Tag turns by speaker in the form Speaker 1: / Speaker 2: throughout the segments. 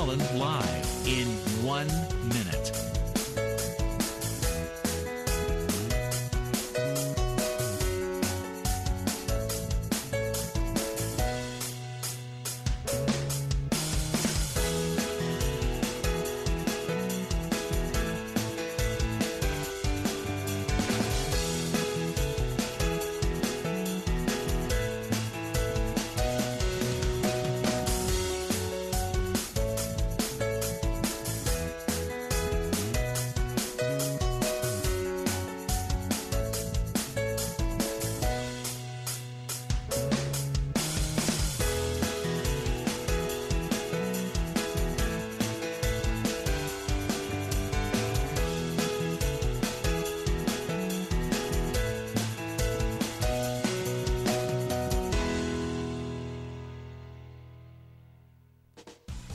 Speaker 1: Cullen live in 1 minute.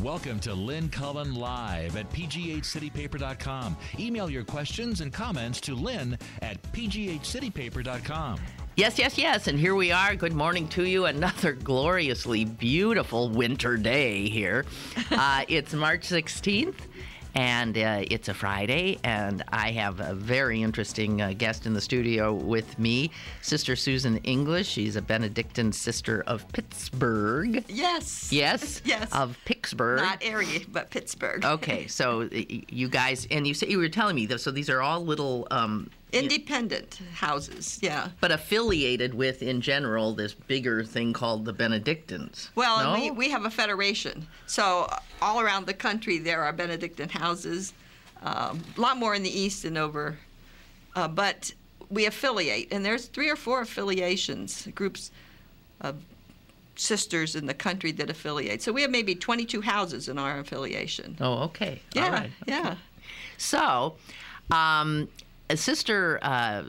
Speaker 1: Welcome to Lynn Cullen Live at pghcitypaper.com. Email your questions and comments to Lynn at pghcitypaper.com.
Speaker 2: Yes. And here we are. Good morning to you. Another gloriously beautiful winter day here. It's March 16th. And it's a Friday, and I have a very interesting guest in the studio with me, Sister Susan English. She's a Benedictine sister of Pittsburgh.
Speaker 3: Yes.
Speaker 2: Yes?
Speaker 3: Yes.
Speaker 2: Of Pittsburgh.
Speaker 3: Not area, but Pittsburgh.
Speaker 2: Okay, so you guys, and you were telling me, so these are all little...
Speaker 3: independent houses, yeah.
Speaker 2: But affiliated with, in general, this bigger thing called the Benedictines.
Speaker 3: Well,
Speaker 2: no?
Speaker 3: we have a federation. So all around the country there are Benedictine houses, a lot more in the east and over. But we affiliate, and there's 3 or 4 affiliations, groups of sisters in the country that affiliate. So we have maybe 22 houses in our affiliation.
Speaker 2: Oh, okay.
Speaker 3: Yeah,
Speaker 2: all right. Okay.
Speaker 3: yeah.
Speaker 2: So... Sister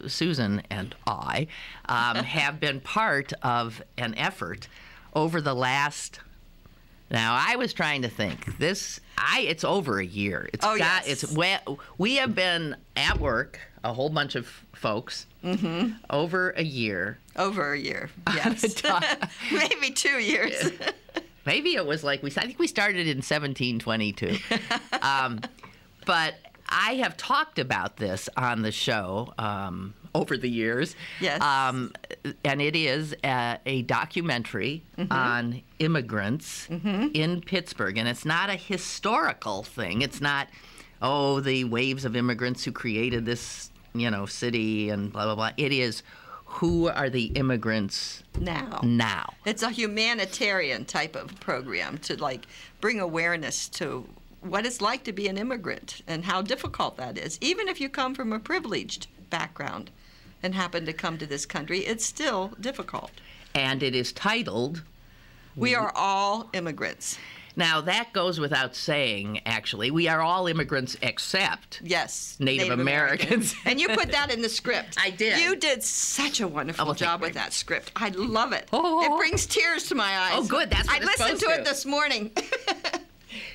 Speaker 2: Susan and I have been part of an effort over the last. Now I was trying to think. It's over a year.
Speaker 3: Yes.
Speaker 2: We have been at work, a whole bunch of folks, over a year.
Speaker 3: Over a year, yes. Maybe 2 years.
Speaker 2: Maybe it was like I think we started in 1722, but. I have talked about this on the show over the years.
Speaker 3: Yes.
Speaker 2: And it is a documentary on immigrants in Pittsburgh. And it's not a historical thing. It's not, the waves of immigrants who created this, city and blah, blah, blah. It is, who are the immigrants now? It's
Speaker 3: a humanitarian type of program to, bring awareness to what it's like to be an immigrant and how difficult that is. Even if you come from a privileged background and happen to come to this country, it's still difficult.
Speaker 2: And it is titled...
Speaker 3: We Are All Immigrants.
Speaker 2: Now, that goes without saying, actually. We are all immigrants except Native Americans.
Speaker 3: And you put that in the script.
Speaker 2: I did.
Speaker 3: You did such a wonderful job with that script. I love it.
Speaker 2: Oh.
Speaker 3: It brings tears to my eyes.
Speaker 2: Oh, good. That's what
Speaker 3: I listened to it this morning.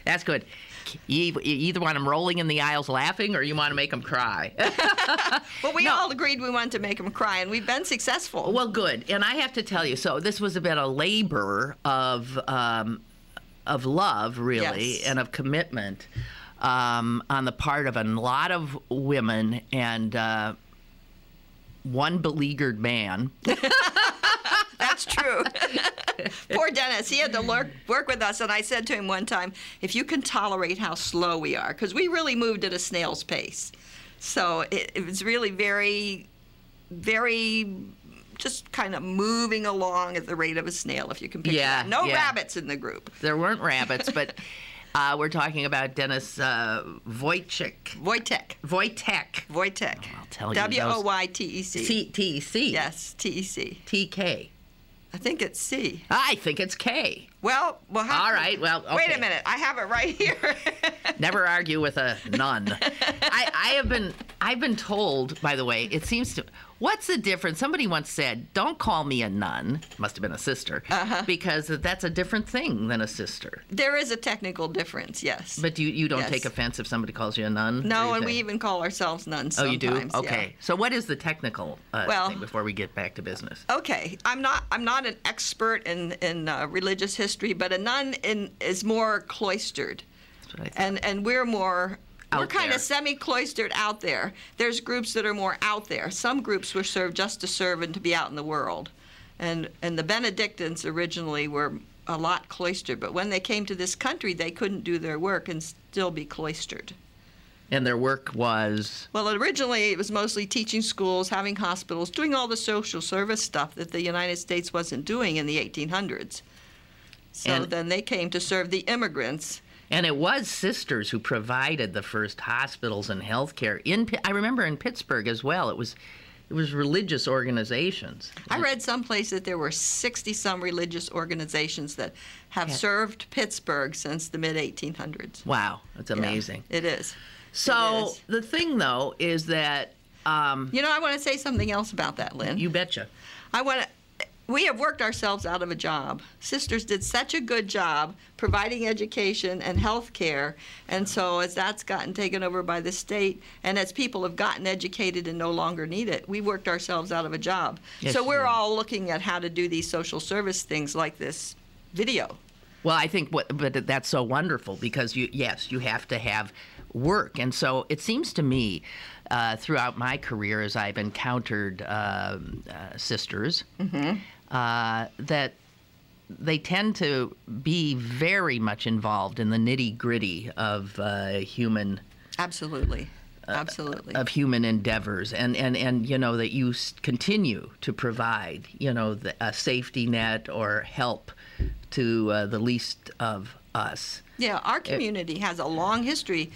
Speaker 2: That's good. You either want them rolling in the aisles laughing or you want to make them cry.
Speaker 3: Well, we all agreed we wanted to make them cry, and we've been successful.
Speaker 2: Well, good. And I have to tell you, so this was a bit of labor of love, really, and of commitment on the part of a lot of women and one beleaguered man.
Speaker 3: That's true. Poor Dennis. He had to work with us, and I said to him one time, if you can tolerate how slow we are, because we really moved at a snail's pace. So it was really very, very just kind of moving along at the rate of a snail, if you can picture that. No rabbits in the group.
Speaker 2: There weren't rabbits, but we're talking about Dennis Wojtek. I'll tell you.
Speaker 3: W-O-Y-T-E-C.
Speaker 2: T-E-C.
Speaker 3: Yes, T-E-C.
Speaker 2: T-K.
Speaker 3: I think it's C.
Speaker 2: I think it's K.
Speaker 3: Well, we'll have
Speaker 2: All right, well, okay.
Speaker 3: Wait a minute. I have it right here.
Speaker 2: Never argue with a nun. I've been told, by the way, it seems to... What's the difference? Somebody once said, don't call me a nun. Must have been a sister. Because that's a different thing than a sister.
Speaker 3: There is a technical difference, yes.
Speaker 2: But you don't take offense if somebody calls you a nun?
Speaker 3: No, and we even call ourselves nuns sometimes.
Speaker 2: Oh, you do? Okay. Yeah. So what is the technical thing before we get back to business?
Speaker 3: Okay. I'm not an expert in religious history, but a nun is more cloistered.
Speaker 2: That's what I thought.
Speaker 3: And we're
Speaker 2: Out
Speaker 3: kind
Speaker 2: there.
Speaker 3: of semi-cloistered out there. There's groups that are more out there. Some groups were served just to serve and to be out in the world. And the Benedictines originally were a lot cloistered, but when they came to this country, they couldn't do their work and still be cloistered.
Speaker 2: And their work was?
Speaker 3: Well, originally it was mostly teaching schools, having hospitals, doing all the social service stuff that the United States wasn't doing in the 1800s. So then they came to serve the immigrants.
Speaker 2: And it was sisters who provided the first hospitals and health care. I remember in Pittsburgh as well, it was religious organizations.
Speaker 3: I read someplace that there were 60-some religious organizations that have served Pittsburgh since the mid-1800s.
Speaker 2: Wow, that's amazing.
Speaker 3: Yeah, it is.
Speaker 2: So the thing, though, is that...
Speaker 3: I want to say something else about that, Lynn.
Speaker 2: You betcha.
Speaker 3: We have worked ourselves out of a job. Sisters did such a good job providing education and health care, and so as that's gotten taken over by the state, and as people have gotten educated and no longer need it, we worked ourselves out of a job.
Speaker 2: Yes,
Speaker 3: so we're
Speaker 2: you did.
Speaker 3: all looking at how to do these social service things like this video.
Speaker 2: Well, I think but that's so wonderful because you have to have work. And so it seems to me throughout my career as I've encountered sisters that they tend to be very much involved in the nitty-gritty of human
Speaker 3: Absolutely. Absolutely.
Speaker 2: of human endeavors, and that you continue to provide a safety net or help to the least of us.
Speaker 3: Yeah, our community has a long history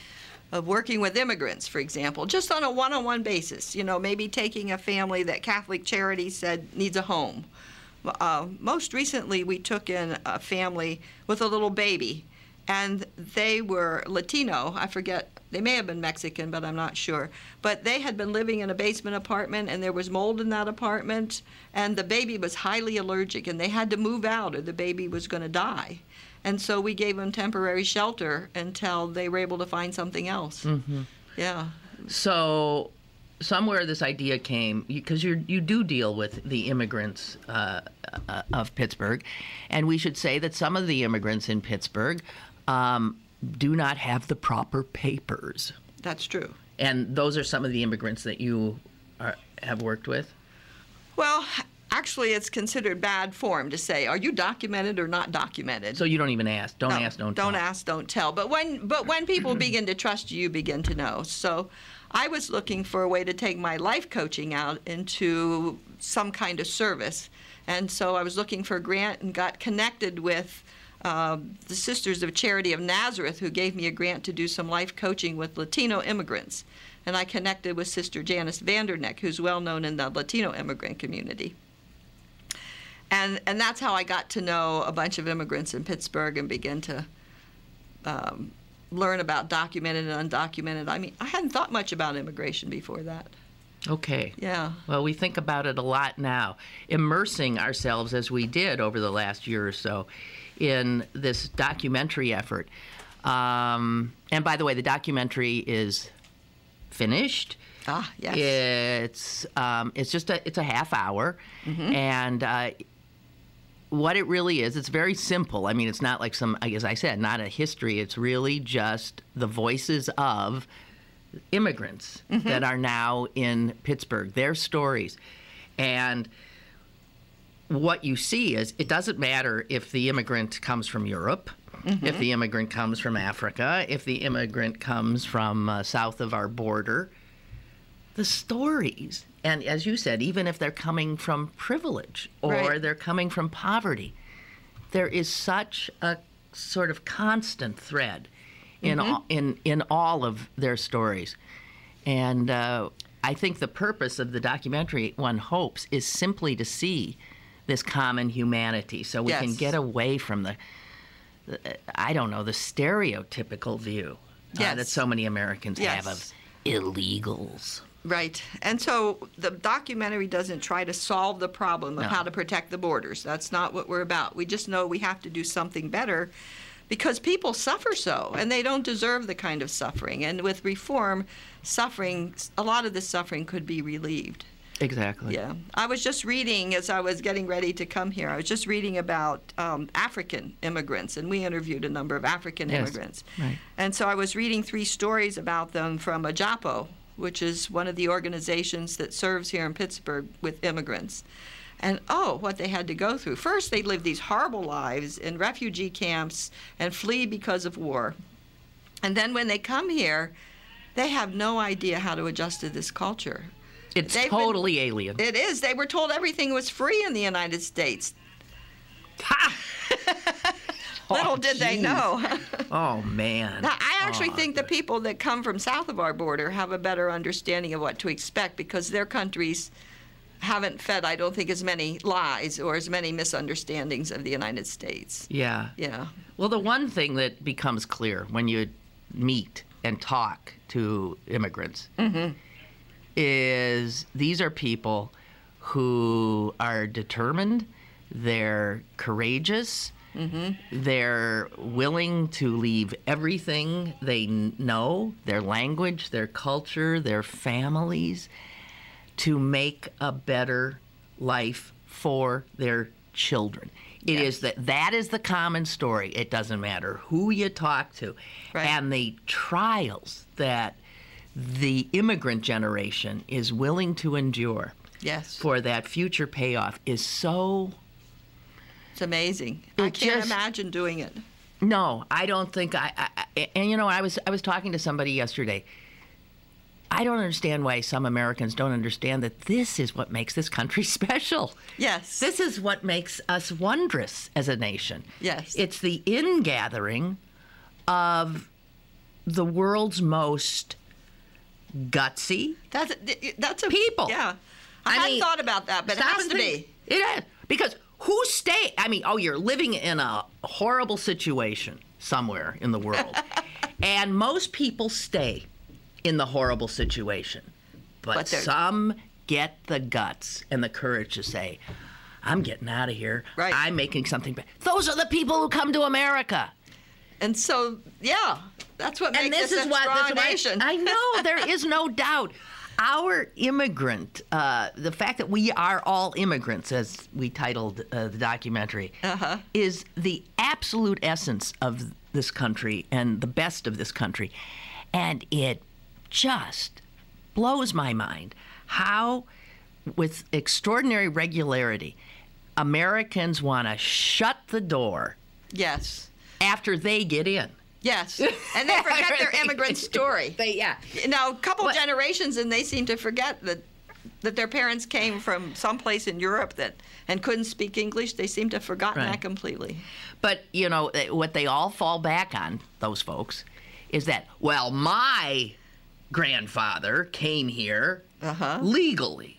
Speaker 3: of working with immigrants, for example, just on a one-on-one basis. Maybe taking a family that Catholic Charities said needs a home. Most recently, we took in a family with a little baby, and they were Latino. I forget. They may have been Mexican, but I'm not sure. But they had been living in a basement apartment, and there was mold in that apartment, and the baby was highly allergic, and they had to move out or the baby was going to die. And so we gave them temporary shelter until they were able to find something else.
Speaker 2: Mm-hmm.
Speaker 3: Yeah.
Speaker 2: So somewhere this idea came, because you do deal with the immigrants of Pittsburgh, and we should say that some of the immigrants in Pittsburgh do not have the proper papers.
Speaker 3: That's true.
Speaker 2: And those are some of the immigrants that you have worked with?
Speaker 3: Well, actually, it's considered bad form to say, are you documented or not documented?
Speaker 2: So you don't even ask. Don't ask, don't tell.
Speaker 3: Don't ask, don't tell. But when people begin to trust you, you begin to know. So I was looking for a way to take my life coaching out into some kind of service. And so I was looking for a grant and got connected with the Sisters of Charity of Nazareth, who gave me a grant to do some life coaching with Latino immigrants. And I connected with Sister Janice Vanderneck, who's well known in the Latino immigrant community. And that's how I got to know a bunch of immigrants in Pittsburgh and begin to learn about documented and undocumented. I mean, I hadn't thought much about immigration before that.
Speaker 2: Okay.
Speaker 3: Yeah.
Speaker 2: Well, we think about it a lot now, immersing ourselves as we did over the last year or so in this documentary effort. And by the way, the documentary is finished.
Speaker 3: Ah, yes.
Speaker 2: It's a half hour,
Speaker 3: Mm-hmm.
Speaker 2: and what it really is, it's very simple. I mean, it's not like as I said, not a history. It's really just the voices of immigrants
Speaker 3: Mm-hmm.
Speaker 2: that are now in Pittsburgh, their stories. And what you see is it doesn't matter if the immigrant comes from Europe,
Speaker 3: Mm-hmm.
Speaker 2: if the immigrant comes from Africa, if the immigrant comes from south of our border. The stories, and as you said, even if they're coming from privilege or
Speaker 3: Right.
Speaker 2: they're coming from poverty, there is such a sort of constant thread in all of their stories. And I think the purpose of the documentary, one hopes, is simply to see this common humanity, so we can
Speaker 3: Yes.
Speaker 2: get away from the stereotypical view
Speaker 3: Yes.
Speaker 2: that so many Americans
Speaker 3: Yes.
Speaker 2: have of illegals.
Speaker 3: Right. And so the documentary doesn't try to solve the problem of
Speaker 2: No.
Speaker 3: how to protect the borders. That's not what we're about. We just know we have to do something better because people suffer so, and they don't deserve the kind of suffering. And with reform, a lot of the suffering could be relieved.
Speaker 2: Exactly.
Speaker 3: Yeah. I was just reading, as I was getting ready to come here, I was just reading about African immigrants, and we interviewed a number of African immigrants.
Speaker 2: Right.
Speaker 3: And so I was reading 3 stories about them from AJAPO, which is one of the organizations that serves here in Pittsburgh with immigrants. And what they had to go through. First, they lived these horrible lives in refugee camps and flee because of war. And then when they come here, they have no idea how to adjust to this culture.
Speaker 2: It's totally alien.
Speaker 3: It is. They were told everything was free in the United States.
Speaker 2: Ha!
Speaker 3: Little did they know.
Speaker 2: Oh, man.
Speaker 3: Now, I actually think the people that come from south of our border have a better understanding of what to expect because their countries haven't fed, I don't think, as many lies or as many misunderstandings of the United States.
Speaker 2: Yeah.
Speaker 3: Yeah.
Speaker 2: Well, the one thing that becomes clear when you meet and talk to immigrants is these are people who are determined, they're courageous, they're willing to leave everything they know, their language, their culture, their families, to make a better life for their children. It is that is the common story. It doesn't matter who you talk to.
Speaker 3: Right.
Speaker 2: And the trials that the immigrant generation is willing to endure for that future payoff is so...
Speaker 3: It's amazing. I can't imagine doing it.
Speaker 2: No, I don't think and you know, I was talking to somebody yesterday. I don't understand why some Americans don't understand that this is what makes this country special.
Speaker 3: Yes.
Speaker 2: This is what makes us wondrous as a nation.
Speaker 3: Yes.
Speaker 2: It's the ingathering of the world's most gutsy
Speaker 3: that's a
Speaker 2: people.
Speaker 3: Yeah. I hadn't thought about that, but it has to be.
Speaker 2: It is. Because who stay? I mean, you're living in a horrible situation somewhere in the world. And most people stay in the horrible situation. But some get the guts and the courage to say, I'm getting out of here.
Speaker 3: Right.
Speaker 2: I'm making something better. Those are the people who come to America.
Speaker 3: And so, yeah, that's what makes this a strong nation.
Speaker 2: I know, there is no doubt. Our immigrant, the fact that we are all immigrants, as we titled the documentary, is the absolute essence of this country and the best of this country. And it just blows my mind how, with extraordinary regularity, Americans want to shut the door.
Speaker 3: Yes.
Speaker 2: After they get in.
Speaker 3: Yes, and they forget their immigrant story. Now, a couple generations, and they seem to forget that their parents came from someplace in Europe and couldn't speak English. They seem to have forgotten that completely.
Speaker 2: But, you know, what they all fall back on, those folks, is that, well, my grandfather came here legally.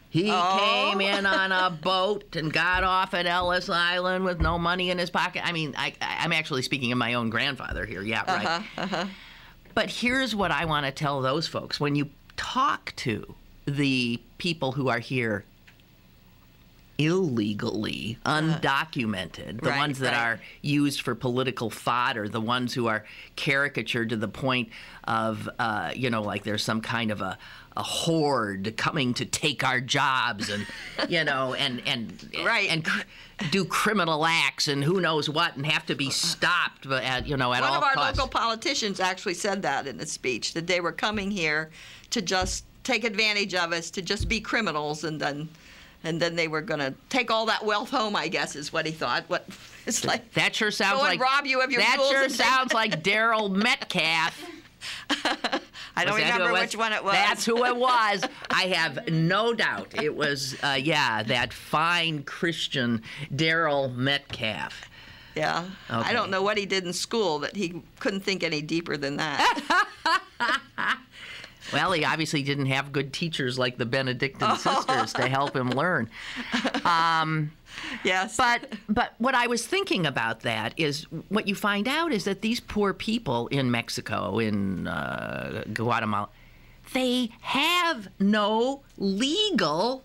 Speaker 2: He came in on a boat and got off at Ellis Island with no money in his pocket. I mean, I'm actually speaking of my own grandfather here. Yeah, right. But here's what I want to tell those folks. When you talk to the people who are here illegally, undocumented, the ones that are used for political fodder, the ones who are caricatured to the point of, you know, like there's some kind of a horde coming to take our jobs and, you know, and do criminal acts and who knows what and have to be stopped at, you know, at all costs.
Speaker 3: One of our local politicians actually said that in a speech, that they were coming here to just take advantage of us, to just be criminals, and then they were going to take all that wealth home, I guess, is what he thought. What it's like.
Speaker 2: That sure sounds
Speaker 3: go
Speaker 2: like
Speaker 3: and rob you of your
Speaker 2: that
Speaker 3: tools.
Speaker 2: Sure sounds like Daryl Metcalf.
Speaker 3: I don't remember which one it was.
Speaker 2: That's who it was. I have no doubt it was, that fine Christian Daryl Metcalf.
Speaker 3: Yeah. Okay. I don't know what he did in school that he couldn't think any deeper than that.
Speaker 2: Well, he obviously didn't have good teachers like the Benedictine Sisters to help him learn.
Speaker 3: Yes.
Speaker 2: But what I was thinking about that is what you find out is that these poor people in Mexico, in Guatemala, they have no legal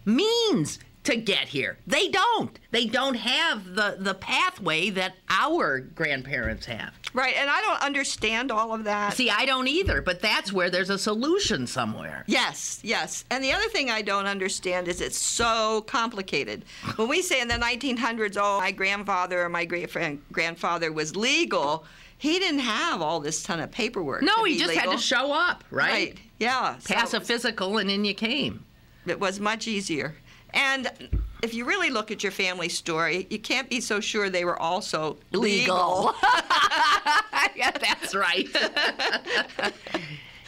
Speaker 2: means to get here. They don't. They don't have the pathway that our grandparents have.
Speaker 3: Right, and I don't understand all of that.
Speaker 2: See, I don't either, but that's where there's a solution somewhere.
Speaker 3: Yes, yes. And the other thing I don't understand is it's so complicated. When we say in the 1900s, oh, my grandfather or my great-grandfather was legal, he didn't have all this ton of paperwork.
Speaker 2: No,
Speaker 3: to
Speaker 2: he
Speaker 3: be
Speaker 2: just
Speaker 3: legal.
Speaker 2: had to show up, right?
Speaker 3: Right, yeah.
Speaker 2: Pass
Speaker 3: so
Speaker 2: a physical and in you came.
Speaker 3: it was much easier. And if you really look at your family story, you can't be so sure they were also legal.
Speaker 2: Yeah, that's right.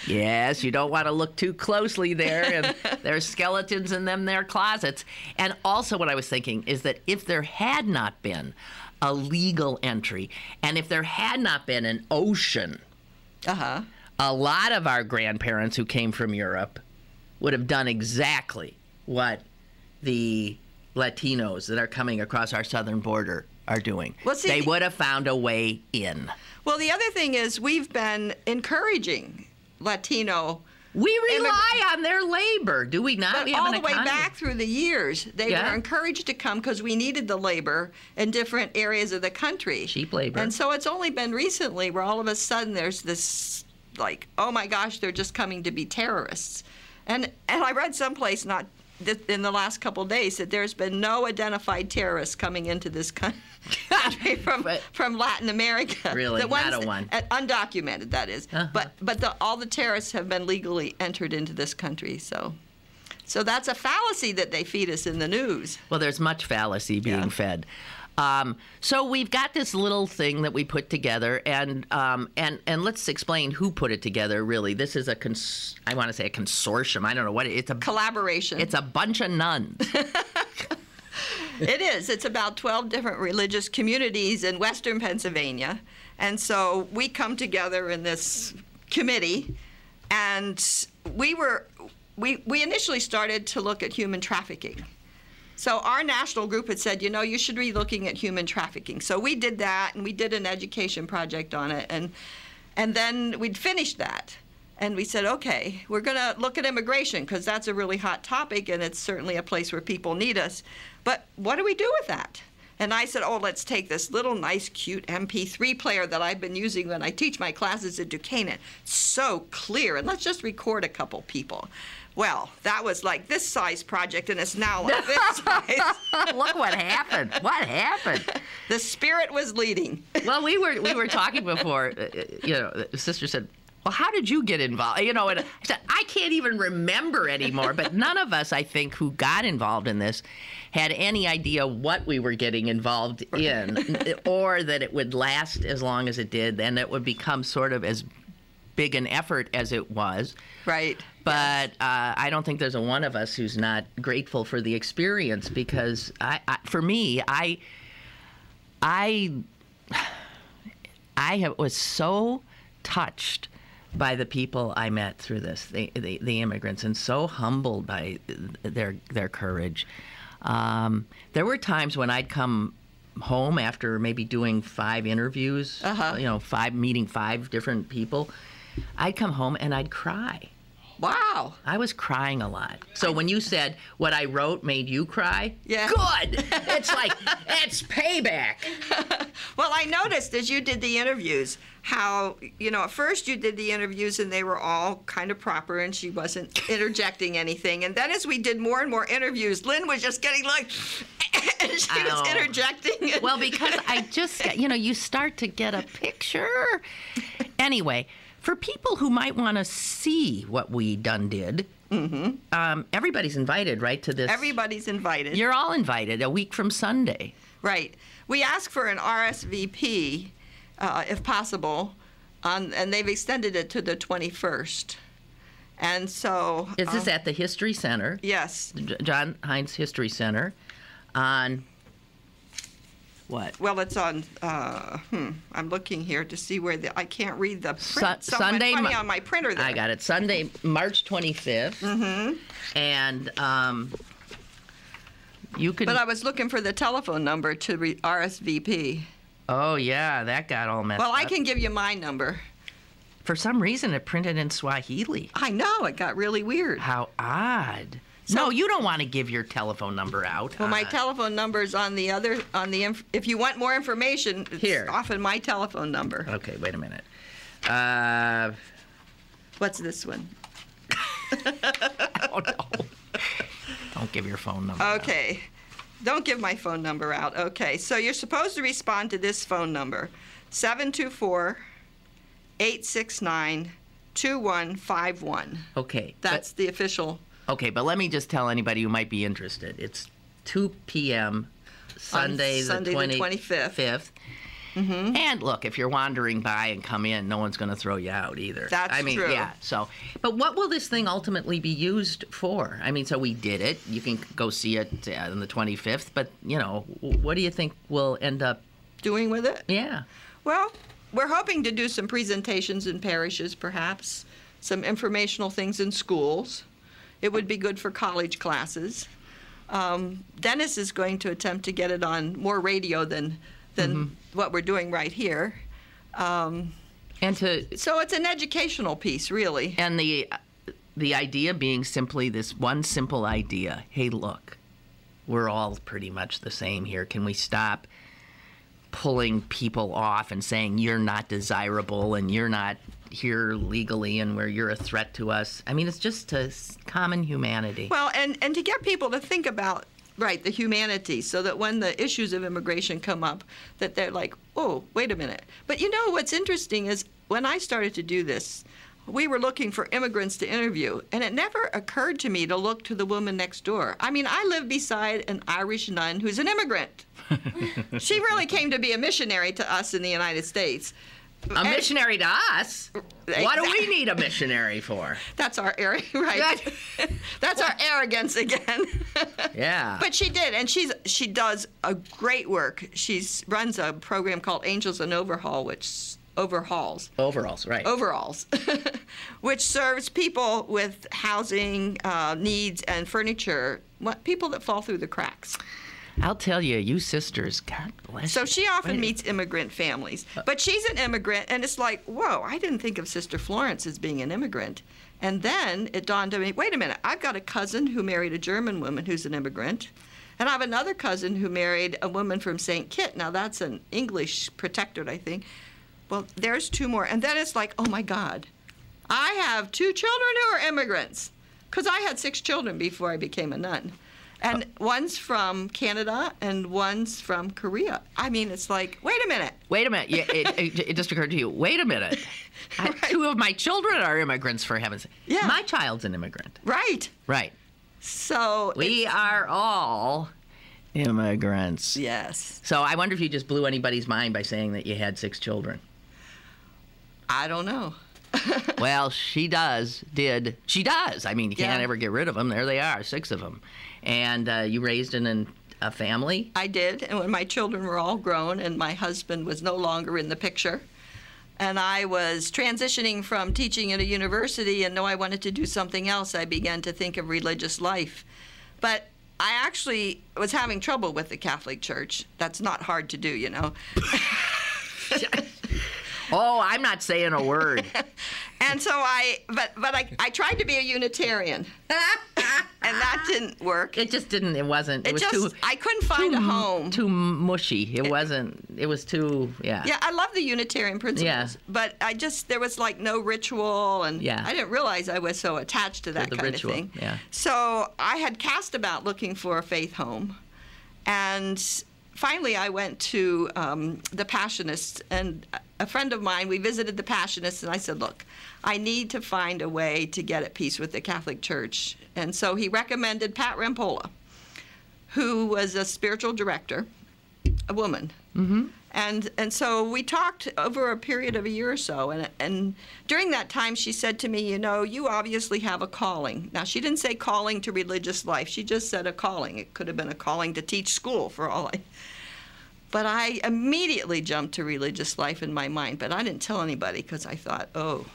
Speaker 2: Yes, you don't want to look too closely there, and there's skeletons in them their closets. And also what I was thinking is that if there had not been a legal entry, and if there had not been an ocean, a lot of our grandparents who came from Europe would have done exactly what the Latinos that are coming across our southern border are doing.
Speaker 3: Well, see,
Speaker 2: they would have found a way in.
Speaker 3: Well, the other thing is we've been encouraging Latino.
Speaker 2: We rely on their labor, do we not?
Speaker 3: But
Speaker 2: We have
Speaker 3: all
Speaker 2: an
Speaker 3: the way
Speaker 2: economy.
Speaker 3: back through the years, they
Speaker 2: Yeah.
Speaker 3: were encouraged to come because we needed the labor in different areas of the country.
Speaker 2: Cheap labor.
Speaker 3: And so it's only been recently where all of a sudden there's this, like, oh my gosh, they're just coming to be terrorists. And I read someplace in the last couple of days that there's been no identified terrorists coming into this country from Latin America.
Speaker 2: Really?
Speaker 3: The ones
Speaker 2: Not a one.
Speaker 3: Undocumented, that is.
Speaker 2: Uh-huh.
Speaker 3: But all the terrorists have been legally entered into this country. So that's a fallacy that they feed us in the news.
Speaker 2: Well, there's much fallacy being fed. So we've got this little thing that we put together, and let's explain who put it together. Really, this is I want to say a consortium. I don't know what it's a
Speaker 3: Collaboration.
Speaker 2: It's a bunch of nuns.
Speaker 3: It is. It's about 12 different religious communities in Western Pennsylvania, and so we come together in this committee, and we initially started to look at human trafficking. So our national group had said, you should be looking at human trafficking. So we did that, and we did an education project on it, and then we'd finished that. And we said, okay, we're going to look at immigration because that's a really hot topic, and it's certainly a place where people need us. But what do we do with that? And I said, oh, let's take this little nice, cute MP3 player that I've been using when I teach my classes at Duquesne. It's so clear, and let's just record a couple people. Well, that was like this size project, and it's now like this size.
Speaker 2: Look what happened. What happened?
Speaker 3: The Spirit was leading.
Speaker 2: Well, we were talking before. The sister said, well, how did you get involved? And I said, I can't even remember anymore. But none of us, I think, who got involved in this had any idea what we were getting involved in, or that it would last as long as it did, and it would become sort of as big an effort as it was.
Speaker 3: Right.
Speaker 2: But I don't think there's a one of us who's not grateful for the experience, because for me, I was so touched by the people I met through this, the immigrants, and so humbled by their courage. There were times when I'd come home after maybe doing 5 interviews, meeting 5 different people. I'd come home and I'd cry.
Speaker 3: Wow.
Speaker 2: I was crying a lot. So when you said what I wrote made you cry,
Speaker 3: yeah.
Speaker 2: Good. It's like, it's payback.
Speaker 3: Well, I noticed as you did the interviews how, at first you did the interviews and they were all kind of proper and she wasn't interjecting anything. And then as we did more and more interviews, Lynn was just getting like, and she was interjecting.
Speaker 2: Well, because I just, you start to get a picture. Anyway, for people who might want to see what we done did, everybody's invited, right, to this?
Speaker 3: Everybody's invited.
Speaker 2: You're all invited a week from Sunday.
Speaker 3: Right. We asked for an RSVP, if possible, and they've extended it to the 21st. And so...
Speaker 2: Is this at the History Center?
Speaker 3: Yes.
Speaker 2: John Heinz History Center on... What?
Speaker 3: Well, it's on, I'm looking here to see where I can't read the print.
Speaker 2: Sunday,
Speaker 3: funny on my printer there.
Speaker 2: I got it. Sunday, March 25th. Mm-hmm. And you could...
Speaker 3: But I was looking for the telephone number to RSVP.
Speaker 2: Oh, yeah, that got all messed up.
Speaker 3: Well, I can give you my number.
Speaker 2: For some reason, it printed in Swahili.
Speaker 3: I know, it got really weird.
Speaker 2: How odd. No, you don't want to give your telephone number out.
Speaker 3: Well, my telephone number is on the other, if you want more information, it's
Speaker 2: Here.
Speaker 3: often my telephone number.
Speaker 2: Okay, wait a minute.
Speaker 3: What's this one?
Speaker 2: Oh, no. Don't give your phone number out.
Speaker 3: Okay. Don't give my phone number out. Okay, so you're supposed to respond to this phone number, 724-869-2151.
Speaker 2: Okay.
Speaker 3: That's the official.
Speaker 2: Okay, but let me just tell anybody who might be interested. It's 2 p.m. Sunday, the 25th.
Speaker 3: Mm-hmm.
Speaker 2: And look, if you're wandering by and come in, no one's going to throw you out either.
Speaker 3: That's true.
Speaker 2: Yeah. So, but what will this thing ultimately be used for? I mean, so we did it. You can go see it on the 25th. But what do you think we'll end up
Speaker 3: doing with it?
Speaker 2: Yeah.
Speaker 3: Well, we're hoping to do some presentations in parishes, perhaps, some informational things in schools. It would be good for college classes. Dennis is going to attempt to get it on more radio than what we're doing right here. So it's an educational piece, really.
Speaker 2: And the idea being simply this one simple idea. Hey, look, we're all pretty much the same here. Can we stop pulling people off and saying you're not desirable and you're not here legally and where you're a threat to us? I mean, it's just a common humanity.
Speaker 3: Well, and to get people to think about, right, the humanity, so that when the issues of immigration come up, that they're like, oh, wait a minute. But what's interesting is when I started to do this, we were looking for immigrants to interview, and it never occurred to me to look to the woman next door. I mean, I live beside an Irish nun who's an immigrant. She really came to be a missionary to us in the United States.
Speaker 2: A missionary to us?
Speaker 3: Exactly.
Speaker 2: What do we need a missionary for?
Speaker 3: That's our right. That's our arrogance again.
Speaker 2: Yeah.
Speaker 3: But she did, and she does a great work. She runs a program called Angels in Overalls, right? Overalls, which serves people with housing needs and furniture, people that fall through the cracks.
Speaker 2: I'll tell you, you sisters, God bless you.
Speaker 3: So she often meets immigrant families. But she's an immigrant, and it's like, whoa, I didn't think of Sister Florence as being an immigrant. And then it dawned on me, wait a minute, I've got a cousin who married a German woman who's an immigrant. And I have another cousin who married a woman from St. Kitts. Now, that's an English protectorate, I think. Well, there's 2 more. And then it's like, oh, my God. I have 2 children who are immigrants. Because I had 6 children before I became a nun. And one's from Canada and one's from Korea. I mean, it's like, wait a minute.
Speaker 2: Wait a minute. Yeah, it just occurred to you. Wait a minute.
Speaker 3: Right.
Speaker 2: 2 of my children are immigrants, for heaven's sake.
Speaker 3: Yeah.
Speaker 2: My child's an immigrant.
Speaker 3: Right.
Speaker 2: Right.
Speaker 3: So
Speaker 2: we are all immigrants.
Speaker 3: Yes.
Speaker 2: So I wonder if you just blew anybody's mind by saying that you had 6 children.
Speaker 3: I don't know.
Speaker 2: Well, she does. She does. I mean, you can't
Speaker 3: Yeah.
Speaker 2: ever get rid of them. There they are, 6 of them. And you raised in a family?
Speaker 3: I did. And when my children were all grown and my husband was no longer in the picture, and I was transitioning from teaching at a university and I wanted to do something else, I began to think of religious life. But I actually was having trouble with the Catholic Church. That's not hard to do,
Speaker 2: Oh, I'm not saying a word.
Speaker 3: And so I tried to be a Unitarian, and that didn't work.
Speaker 2: It just didn't. It wasn't.
Speaker 3: I couldn't find a home.
Speaker 2: Too mushy. It wasn't. It was too. Yeah.
Speaker 3: Yeah, I love the Unitarian principles,
Speaker 2: Yeah.
Speaker 3: but there was like no ritual, and
Speaker 2: Yeah.
Speaker 3: I didn't realize I was so attached to that
Speaker 2: the
Speaker 3: kind
Speaker 2: ritual,
Speaker 3: of thing.
Speaker 2: yeah.
Speaker 3: So I had cast about looking for a faith home, and finally I went to the Passionists, and a friend of mine, we visited the Passionists, and I said, look, I need to find a way to get at peace with the Catholic Church. And so he recommended Pat Rampolla, who was a spiritual director, a woman. Mm-hmm. And so we talked over a period of a year or so, and during that time she said to me, you obviously have a calling. Now, she didn't say calling to religious life. She just said a calling. It could have been a calling to teach school for all I... But I immediately jumped to religious life in my mind, but I didn't tell anybody because I thought, oh.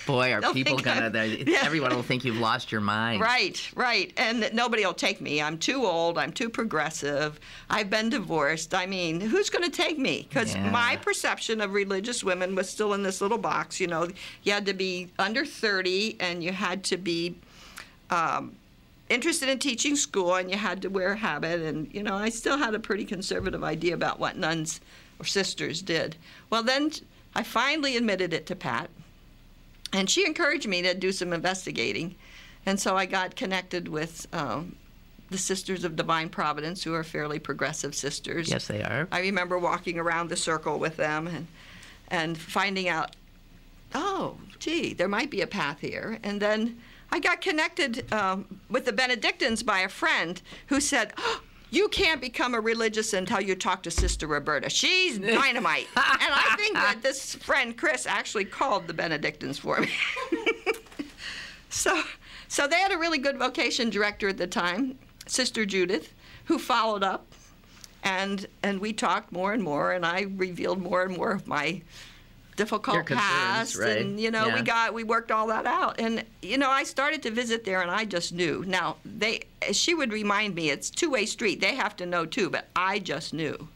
Speaker 2: Boy, are
Speaker 3: They'll
Speaker 2: people
Speaker 3: think
Speaker 2: gonna?
Speaker 3: Yeah.
Speaker 2: Everyone will think you've lost your mind.
Speaker 3: Right, and that nobody will take me. I'm too old. I'm too progressive. I've been divorced. I mean, who's going to take me? Because
Speaker 2: Yeah.
Speaker 3: my perception of religious women was still in this little box. You had to be under 30, and you had to be interested in teaching school, and you had to wear a habit. And, you know, I still had a pretty conservative idea about what nuns or sisters did. Well, then I finally admitted it to Pat, and she encouraged me to do some investigating. And so I got connected with the Sisters of Divine Providence, who are fairly progressive sisters.
Speaker 2: Yes, they are.
Speaker 3: I remember walking around the circle with them and finding out, oh, gee, there might be a path here. And then I got connected with the Benedictines by a friend who said, oh, you can't become a religious until you talk to Sister Roberta. She's dynamite. And I think that this friend, Chris, actually called the Benedictines for me. So they had a really good vocation director at the time, Sister Judith, who followed up. And we talked more and more, and I revealed more and more of my difficult past,
Speaker 2: right?
Speaker 3: And you know, we worked all that out. And you know, I started to visit there, and I just knew. Now she would remind me, it's two-way street. They have to know too, but I just knew.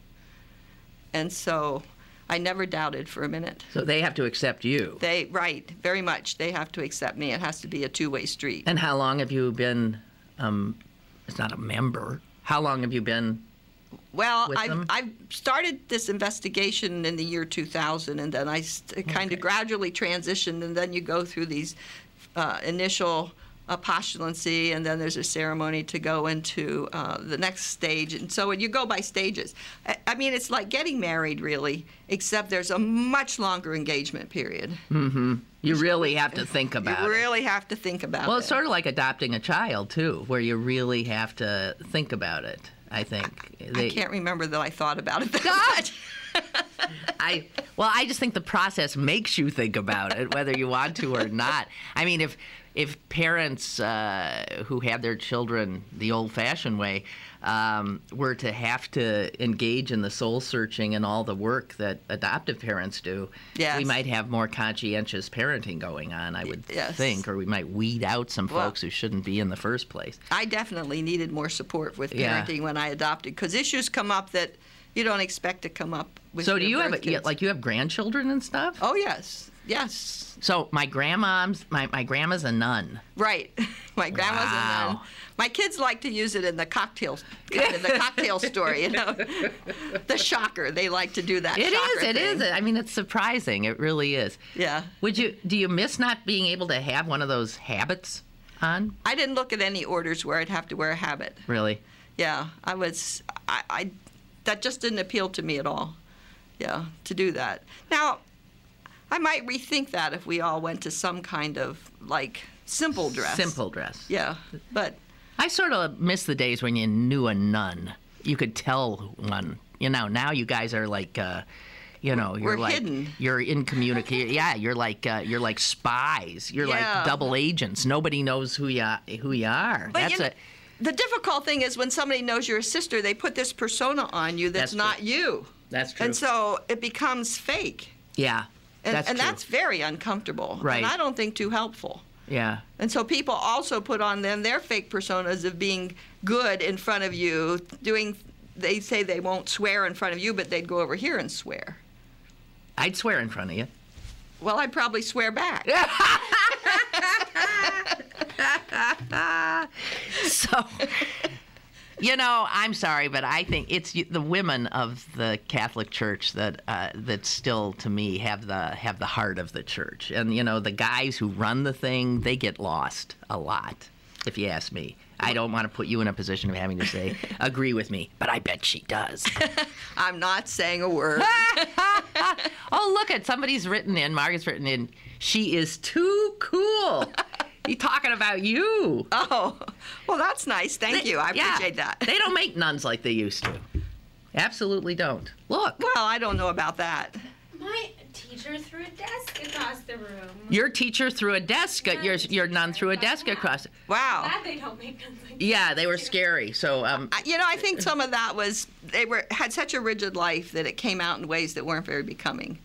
Speaker 3: And so I never doubted for a minute.
Speaker 2: So they have to accept you.
Speaker 3: Right, very much. They have to accept me. It has to be a two-way street.
Speaker 2: And how long have you been? It's not a member. How long have you been?
Speaker 3: Well, I started this investigation in the year 2000, and then I kind of gradually transitioned, and then you go through these initial postulancy, and then there's a ceremony to go into the next stage. And so you go by stages. I mean, it's like getting married, really, except there's a much longer engagement period.
Speaker 2: Mm-hmm. You really have to think about it.
Speaker 3: You really have to think about it.
Speaker 2: Well, it's sort of like adopting a child, too, where you really have to think about it, I think.
Speaker 3: I can't remember that I thought about it that much.
Speaker 2: I just think the process makes you think about it, whether you want to or not. I mean, if parents who have their children the old-fashioned way were to have to engage in the soul-searching and all the work that adoptive parents do,
Speaker 3: yes,
Speaker 2: we might have more conscientious parenting going on, I would think, or we might weed out some folks who shouldn't be in the first place.
Speaker 3: I definitely needed more support with parenting when I adopted, because issues come up that you don't expect to come up with.
Speaker 2: So do you have
Speaker 3: kids.
Speaker 2: you have grandchildren and stuff?
Speaker 3: Oh yes. Yes.
Speaker 2: So my grandma's a nun.
Speaker 3: Right. My grandma's a nun. My kids like to use it in the cocktail story, you know. The shocker. They like to do that. It is.
Speaker 2: I mean, it's surprising. It really is.
Speaker 3: Yeah.
Speaker 2: Do you miss not being able to have one of those habits on?
Speaker 3: I didn't look at any orders where I'd have to wear a habit.
Speaker 2: Really?
Speaker 3: Yeah. That just didn't appeal to me at all. Yeah, to do that. Now, I might rethink that if we all went to some kind of, like, simple dress.
Speaker 2: Simple dress.
Speaker 3: Yeah, but
Speaker 2: I sort of miss the days when you knew a nun. You could tell one. You know, now you guys are like,
Speaker 3: we're hidden.
Speaker 2: You're in communication. Yeah, you're like spies. You're like double agents. Nobody knows who you are.
Speaker 3: But the difficult thing is when somebody knows you're a sister, they put this persona on you that's not you.
Speaker 2: That's true.
Speaker 3: And so it becomes fake.
Speaker 2: Yeah.
Speaker 3: And that's very uncomfortable.
Speaker 2: Right.
Speaker 3: And I don't think too helpful.
Speaker 2: Yeah.
Speaker 3: And so people also put on them their fake personas of being good in front of you, they say they won't swear in front of you, but they'd go over here and swear.
Speaker 2: I'd swear in front of you.
Speaker 3: Well, I'd probably swear back.
Speaker 2: So, I'm sorry, but I think it's the women of the Catholic Church that still, to me, have the heart of the church. And the guys who run the thing, they get lost a lot, if you ask me. I don't want to put you in a position of having to say, agree with me, but I bet she does.
Speaker 3: I'm not saying a word.
Speaker 2: Oh, look somebody's written in, Margaret's written in, she is too cool. He's talking about you.
Speaker 3: Oh, well, that's nice. Thank you. I appreciate that.
Speaker 2: They don't make nuns like they used to. Absolutely don't. Look.
Speaker 3: Well, I don't know about that.
Speaker 4: My teacher threw a desk across the room.
Speaker 2: Your teacher threw a desk. Your nun threw a desk across.
Speaker 3: Wow.
Speaker 4: I'm glad they don't make nuns like that.
Speaker 2: Yeah, they were scary. So,
Speaker 3: I think some of that was had such a rigid life that it came out in ways that weren't very becoming.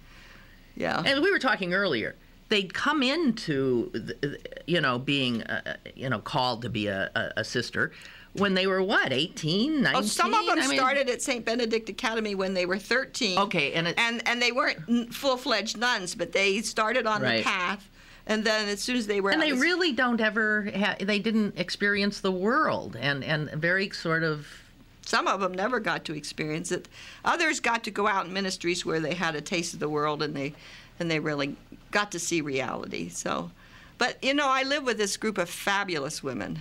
Speaker 3: Yeah.
Speaker 2: And we were talking earlier. They'd come into, being, called to be a sister when they were, 18, 19?
Speaker 3: Oh, some of them started at St. Benedict Academy when they were 13.
Speaker 2: Okay.
Speaker 3: And they weren't full-fledged nuns, but they started on the path And then as soon as they were
Speaker 2: And
Speaker 3: out
Speaker 2: they
Speaker 3: of-
Speaker 2: really don't ever, they didn't experience the world, and very sort of,
Speaker 3: some of them never got to experience it. Others got to go out in ministries where they had a taste of the world, and they really got to see reality. So, but I live with this group of fabulous women,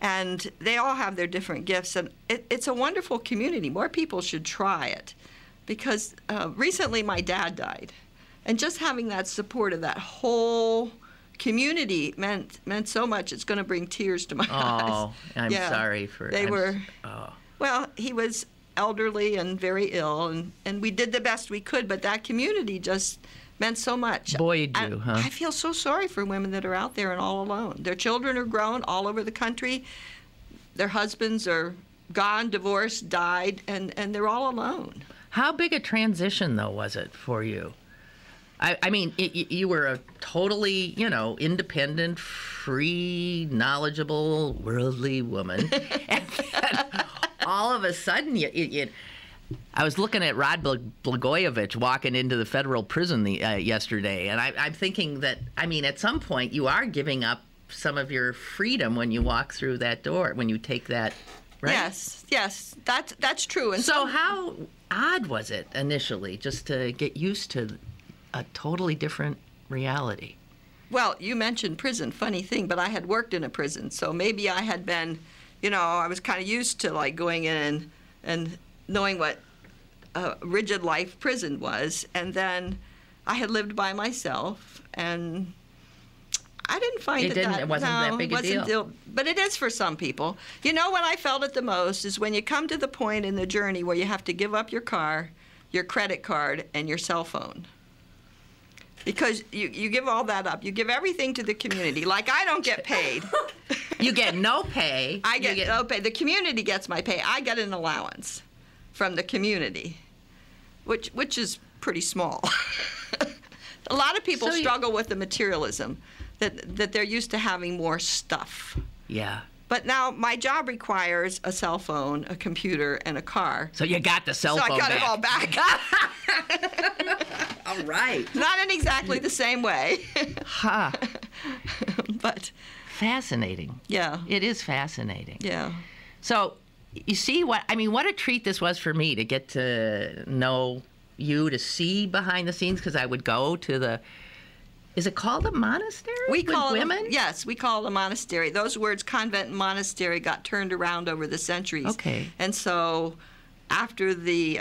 Speaker 3: and they all have their different gifts, and it's a wonderful community. More people should try it, because recently my dad died, and just having that support of that whole community meant so much. It's going to bring tears to my eyes.
Speaker 2: oh, I'm
Speaker 3: Yeah.
Speaker 2: sorry for
Speaker 3: They were.
Speaker 2: Oh.
Speaker 3: Well, he was elderly and very ill, and we did the best we could, but that community just meant so much.
Speaker 2: Buoyed you, huh?
Speaker 3: I feel so sorry for women that are out there and all alone. Their children are grown all over the country. Their husbands are gone, divorced, died, and they're all alone.
Speaker 2: How big a transition, though, was it for you? I mean, you were a totally, independent, free, knowledgeable, worldly woman. And then all of a sudden, I was looking at Rod Blagojevich walking into the federal prison yesterday, and I'm thinking that, at some point, you are giving up some of your freedom when you walk through that door, when you take that, right?
Speaker 3: Yes, that's true. And
Speaker 2: So how odd was it initially just to get used to a totally different reality?
Speaker 3: Well, you mentioned prison, funny thing, but I had worked in a prison, so maybe I had been, I was kind of used to like going in and knowing what a rigid life prison was, and then I had lived by myself, and I didn't find
Speaker 2: It wasn't that big a deal.
Speaker 3: But it is for some people. When I felt it the most is when you come to the point in the journey where you have to give up your car, your credit card, and your cell phone. Because you give all that up. You give everything to the community. Like, I don't get paid.
Speaker 2: You get no pay.
Speaker 3: I get no pay. The community gets my pay. I get an allowance from the community, which is pretty small. A lot of people struggle with the materialism, that they're used to having more stuff.
Speaker 2: Yeah.
Speaker 3: But now my job requires a cell phone, a computer, and a car.
Speaker 2: So you got the cell phone
Speaker 3: So I got
Speaker 2: back.
Speaker 3: it all back.
Speaker 2: All right.
Speaker 3: Not in exactly the same way.
Speaker 2: Huh.
Speaker 3: But
Speaker 2: Fascinating.
Speaker 3: yeah.
Speaker 2: It is fascinating.
Speaker 3: Yeah.
Speaker 2: So you see what a treat this was for me to get to know you, to see behind the scenes, because I would go to the, is it called a monastery?
Speaker 3: We
Speaker 2: with
Speaker 3: call
Speaker 2: women?
Speaker 3: Yes, we call it a monastery. Those words, convent and monastery, got turned around over the centuries.
Speaker 2: Okay.
Speaker 3: And so after the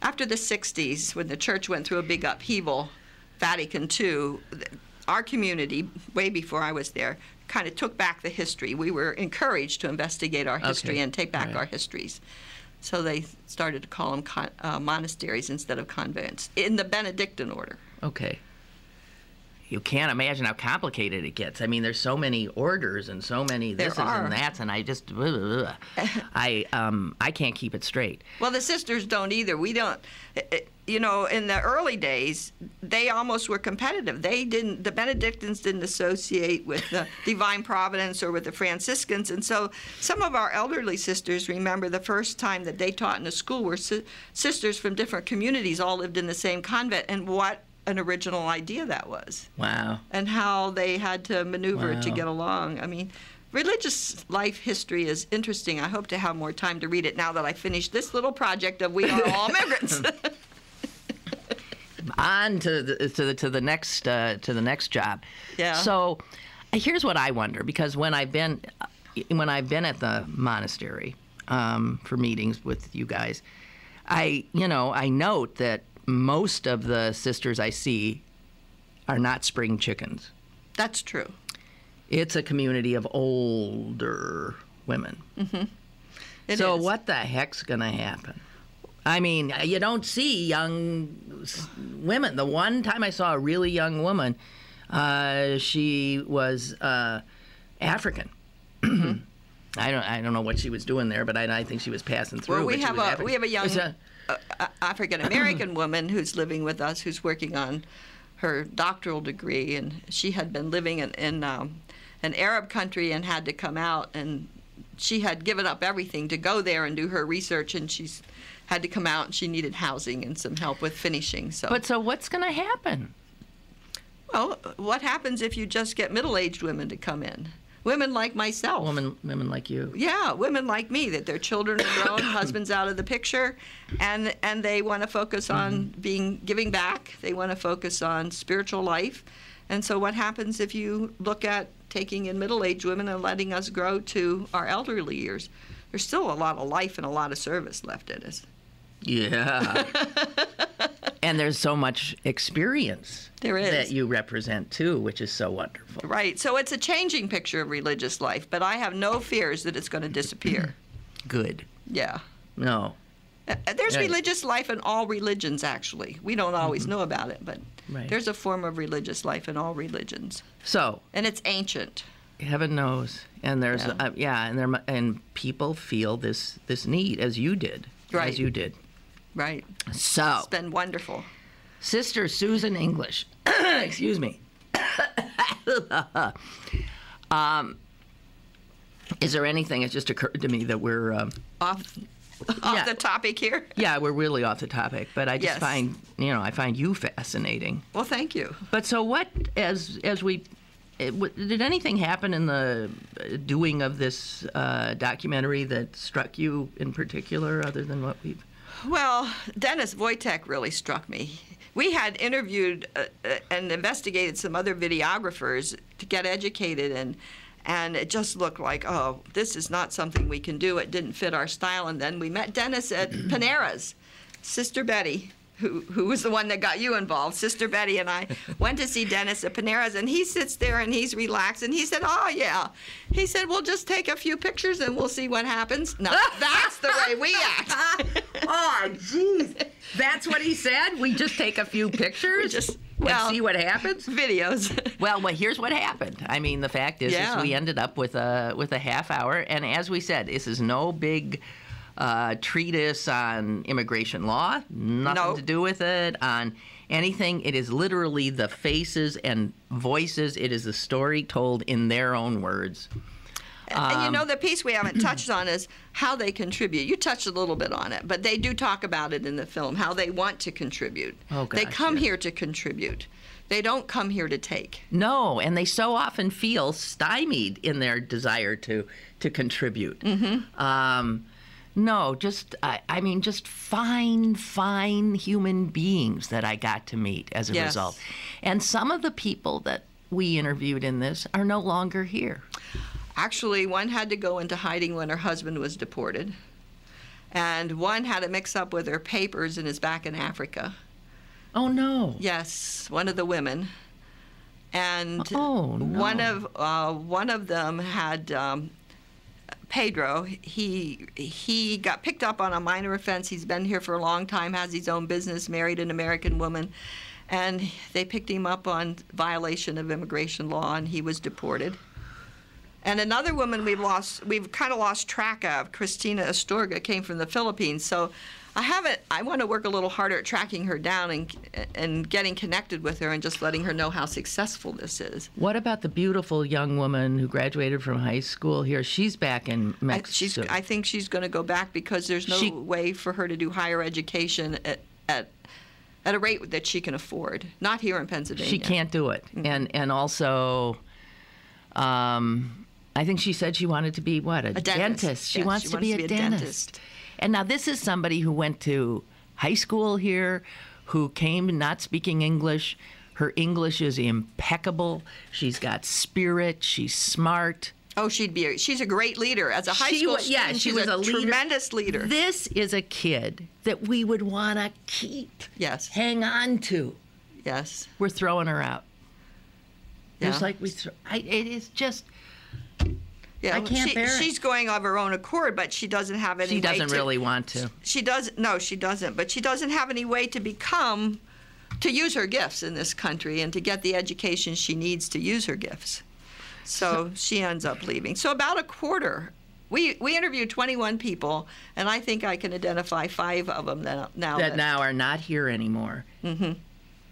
Speaker 3: 60s, when the church went through a big upheaval, Vatican II, our community, way before I was there, kind of took back the history. We were encouraged to investigate our history
Speaker 2: Okay.
Speaker 3: and take back
Speaker 2: Right.
Speaker 3: our histories. So they started to call them monasteries instead of convents, in the Benedictine order.
Speaker 2: Okay. You can't imagine how complicated it gets. I mean, there's so many orders and so many
Speaker 3: There
Speaker 2: thises
Speaker 3: are.
Speaker 2: and that's, and I just, I can't keep it straight.
Speaker 3: Well, the sisters don't either. We don't, in the early days, they almost were competitive. The Benedictines didn't associate with the Divine Providence or with the Franciscans. And so some of our elderly sisters remember the first time that they taught in a school where sisters from different communities all lived in the same convent, and what an original idea that was.
Speaker 2: Wow.
Speaker 3: And how they had to maneuver to
Speaker 2: Wow.
Speaker 3: get along. I mean, religious life history is interesting. I hope to have more time to read it now that I finished this little project of We Are All Immigrants.
Speaker 2: On to the next job.
Speaker 3: Yeah.
Speaker 2: So, here's what I wonder, because when I've been at the monastery for meetings with you guys, I note that most of the sisters I see are not spring chickens.
Speaker 3: That's true.
Speaker 2: It's a community of older women.
Speaker 3: It
Speaker 2: So
Speaker 3: is.
Speaker 2: what the heck's going to happen? I mean, you don't see young women. The one time I saw a really young woman, she was African. I don't know what she was doing there, but I think she was passing through.
Speaker 3: Well,
Speaker 2: but
Speaker 3: we
Speaker 2: she
Speaker 3: have
Speaker 2: was
Speaker 3: a
Speaker 2: African.
Speaker 3: we have a young
Speaker 2: It was
Speaker 3: African American woman who's living with us, who's working on her doctoral degree, and she had been living in an Arab country and had to come out, and she had given up everything to go there and do her research, and she's had to come out, and she needed housing and some help with finishing. So
Speaker 2: But so what's going to happen?
Speaker 3: Well, what happens if you just get middle-aged women to come in? Women like myself.
Speaker 2: Women like you.
Speaker 3: Yeah, women like me, that their children are grown, husband's out of the picture, and they want to focus on giving back. They want to focus on spiritual life. And so what happens if you look at taking in middle-aged women and letting us grow to our elderly years? There's still a lot of life and a lot of service left in us.
Speaker 2: Yeah. And there's so much experience
Speaker 3: There is.
Speaker 2: that you represent, too, which is so wonderful.
Speaker 3: Right. So it's a changing picture of religious life, but I have no fears that it's going to disappear.
Speaker 2: Good.
Speaker 3: Yeah.
Speaker 2: No.
Speaker 3: There's
Speaker 2: Right.
Speaker 3: religious life in all religions, actually. We don't always know about it, but
Speaker 2: Right.
Speaker 3: there's a form of religious life in all religions.
Speaker 2: So,
Speaker 3: And it's ancient.
Speaker 2: heaven knows. And there's, and people feel this need, as you did.
Speaker 3: Right.
Speaker 2: As you did.
Speaker 3: Right.
Speaker 2: So,
Speaker 3: It's been wonderful.
Speaker 2: Sister Susan English, excuse me. Is there anything, it just occurred to me that we're,
Speaker 3: Off
Speaker 2: Yeah.
Speaker 3: the topic here.
Speaker 2: yeah, we're really off the topic, but I just
Speaker 3: Yes.
Speaker 2: I find you fascinating.
Speaker 3: Well, thank you.
Speaker 2: But so what, did anything happen in the doing of this documentary that struck you in particular, other than what we've...
Speaker 3: Well, Dennis Wojtek really struck me. We had interviewed and investigated some other videographers to get educated, and it just looked like, oh, this is not something we can do. It didn't fit our style. And then we met Dennis at Panera's. Sister Betty, who was the one that got you involved, Sister Betty and I went to see Dennis at Panera's, and he sits there and he's relaxed, and he said, oh, yeah. He said, we'll just take a few pictures and we'll see what happens. No, that's the way we act.
Speaker 2: Oh, jeez. That's what he said? We just take a few pictures and see what happens?
Speaker 3: Videos.
Speaker 2: Well, here's what happened. I mean, the fact is we ended up with a half hour, and as we said, this is no big treatise on immigration law, nothing to do with it, on anything. It is literally the faces and voices. It is the story told in their own words.
Speaker 3: And the piece we haven't touched on is how they contribute. You touched a little bit on it, but they do talk about it in the film, how they want to contribute.
Speaker 2: Oh, gosh,
Speaker 3: they come here to contribute. They don't come here to take.
Speaker 2: No, and they so often feel stymied in their desire to contribute. No, just fine human beings that I got to meet as a result. And some of the people that we interviewed in this are no longer here.
Speaker 3: Actually, one had to go into hiding when her husband was deported. And one had a mix-up with her papers and is back in Africa.
Speaker 2: Oh, no.
Speaker 3: Yes, one of the women. And
Speaker 2: Oh, no.
Speaker 3: one of them had Pedro. He got picked up on a minor offense. He's been here for a long time, has his own business, married an American woman. And they picked him up on violation of immigration law, and he was deported. And another woman we've kind of lost track of, Cristina Astorga, came from the Philippines. So I want to work a little harder at tracking her down and getting connected with her and just letting her know how successful this is.
Speaker 2: What about the beautiful young woman who graduated from high school here? She's back in Mexico.
Speaker 3: I think she's going to go back because there's no way for her to do higher education at a rate that she can afford. Not here in Pennsylvania.
Speaker 2: She can't do it. Mm-hmm. And also, I think she said she wanted to be, a dentist. She wants to be a dentist. And now this is somebody who went to high school here, who came not speaking English. Her English is impeccable. She's got spirit. She's smart.
Speaker 3: Oh, she's a great leader. As a high school student,
Speaker 2: she was a
Speaker 3: tremendous leader.
Speaker 2: This is a kid that we would want to keep.
Speaker 3: Yes.
Speaker 2: Hang on to.
Speaker 3: Yes.
Speaker 2: We're throwing her out.
Speaker 3: Yeah.
Speaker 2: Just like it is just...
Speaker 3: Yeah,
Speaker 2: I can't bear it.
Speaker 3: She's going of her own accord, but she doesn't have any way to...
Speaker 2: She doesn't really want to.
Speaker 3: She doesn't. No, she doesn't. But she doesn't have any way to use her gifts in this country and to get the education she needs to use her gifts. So she ends up leaving. So about a quarter. We interviewed 21 people, and I think I can identify 5 of them now
Speaker 2: that now are not here anymore.
Speaker 3: Mm-hmm.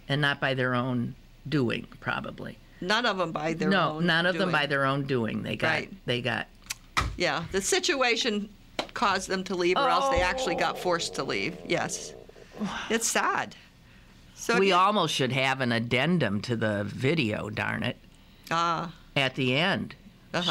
Speaker 2: And not by their own doing, probably.
Speaker 3: None of them by their own
Speaker 2: No, none of
Speaker 3: doing.
Speaker 2: them by their own doing. They got.
Speaker 3: Yeah, the situation caused them to leave, or else they actually got forced to leave. Yes, it's sad. So
Speaker 2: we almost should have an addendum to the video, darn it, at the end,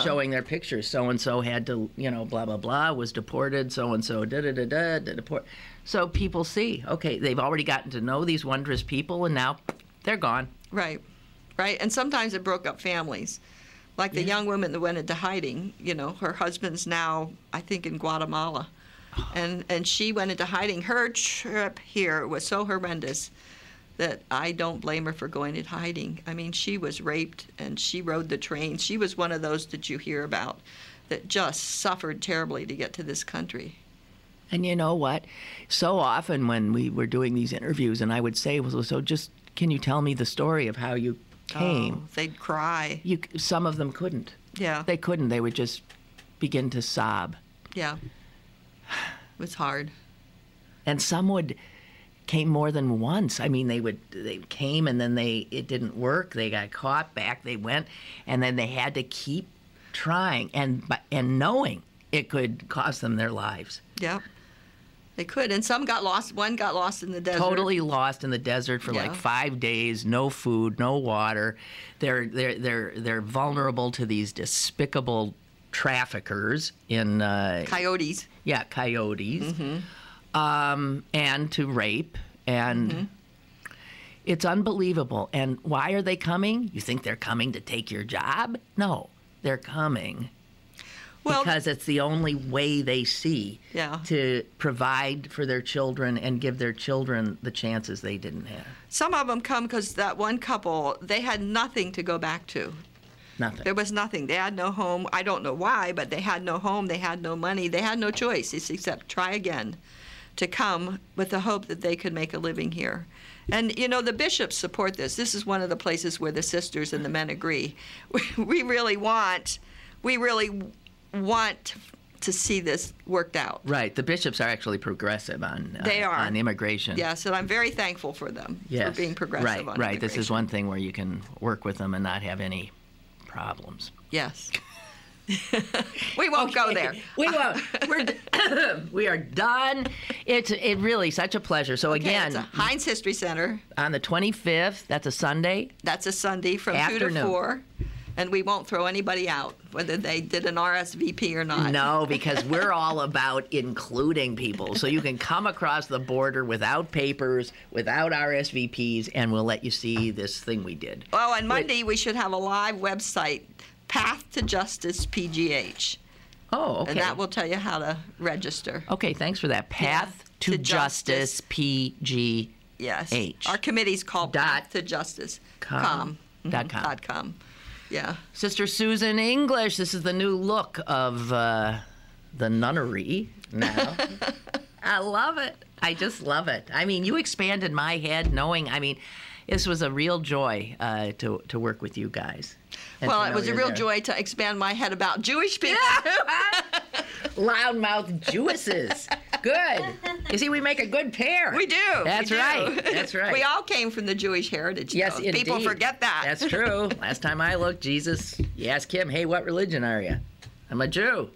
Speaker 2: showing their pictures. So-and-so had to, blah, blah, blah, was deported, so-and-so, da-da-da-da, deport. So people see, okay, they've already gotten to know these wondrous people, and now they're gone.
Speaker 3: Right. And sometimes it broke up families. Like the young woman that went into hiding, her husband's now, I think, in Guatemala. And she went into hiding. Her trip here was so horrendous that I don't blame her for going into hiding. I mean, she was raped and she rode the train. She was one of those that you hear about that just suffered terribly to get to this country.
Speaker 2: And you know what? So often when we were doing these interviews, and I would say, well, so just, can you tell me the story of how you came?
Speaker 3: Oh, they'd cry.
Speaker 2: Some of them couldn't.
Speaker 3: Yeah.
Speaker 2: They couldn't. They would just begin to sob.
Speaker 3: Yeah. It was hard.
Speaker 2: And some came more than once. I mean, they came and then it didn't work. They got caught, back they went, and then they had to keep trying and knowing it could cost them their lives.
Speaker 3: Yeah. They could, and some got lost. One got lost in the desert.
Speaker 2: Totally lost in the desert for like 5 days, no food, no water. They're vulnerable to these despicable traffickers in
Speaker 3: coyotes.
Speaker 2: Yeah, coyotes, and to rape, and it's unbelievable. And why are they coming? You think they're coming to take your job? No, they're coming. Because it's the only way they see to provide for their children and give their children the chances they didn't have.
Speaker 3: Some of them come because that one couple, they had nothing to go back to.
Speaker 2: Nothing.
Speaker 3: There was nothing. They had no home. I don't know why, but they had no home. They had no money. They had no choice except try again to come with the hope that they could make a living here. And, the bishops support this. This is one of the places where the sisters and the men agree. We really want to see this worked out.
Speaker 2: Right. The bishops are actually progressive on immigration.
Speaker 3: Yes, and I'm very thankful for them for being progressive on immigration.
Speaker 2: Right. This is one thing where you can work with them and not have any problems.
Speaker 3: Yes. We won't go there.
Speaker 2: We won't. We are done. It's really such a pleasure. So again,
Speaker 3: it's a Heinz History Center
Speaker 2: on the 25th. That's a Sunday.
Speaker 3: That's a Sunday from 2 to 4. And we won't throw anybody out, whether they did an RSVP or not.
Speaker 2: No, because we're all about including people. So you can come across the border without papers, without RSVPs, and we'll let you see this thing we did.
Speaker 3: Oh, and Monday we should have a live website, Path to Justice PGH.
Speaker 2: Oh, okay.
Speaker 3: And that will tell you how to register.
Speaker 2: Okay, thanks for that. Path to Justice PGH.
Speaker 3: Yes. Our committee's called Path to Justice. .com. Yeah.
Speaker 2: Sister Susan English, this is the new look of the nunnery now. I love it. I just love it. I mean, you expanded my head knowing, this was a real joy to work with you guys.
Speaker 3: Well, it was a real joy to expand my head about Jewish people.
Speaker 2: Loudmouth Jewesses. Good. You see, we make a good pair.
Speaker 3: We do.
Speaker 2: That's right. That's right.
Speaker 3: We all came from the Jewish heritage.
Speaker 2: Yes, indeed.
Speaker 3: People forget that.
Speaker 2: That's true. Last time I looked, Jesus, you ask him, hey, what religion are you? I'm a Jew.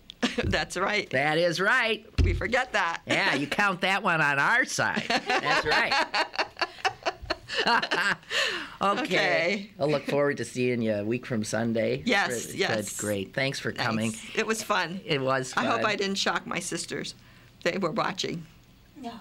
Speaker 3: That's right.
Speaker 2: That is right.
Speaker 3: We forget that.
Speaker 2: Yeah, you count that one on our side. That's right. Okay. I'll look forward to seeing you a week from Sunday.
Speaker 3: Yes.
Speaker 2: Good, great. Thanks for coming.
Speaker 3: It was fun.
Speaker 2: It was fun.
Speaker 3: I hope I didn't shock my sisters. They were watching.
Speaker 4: No.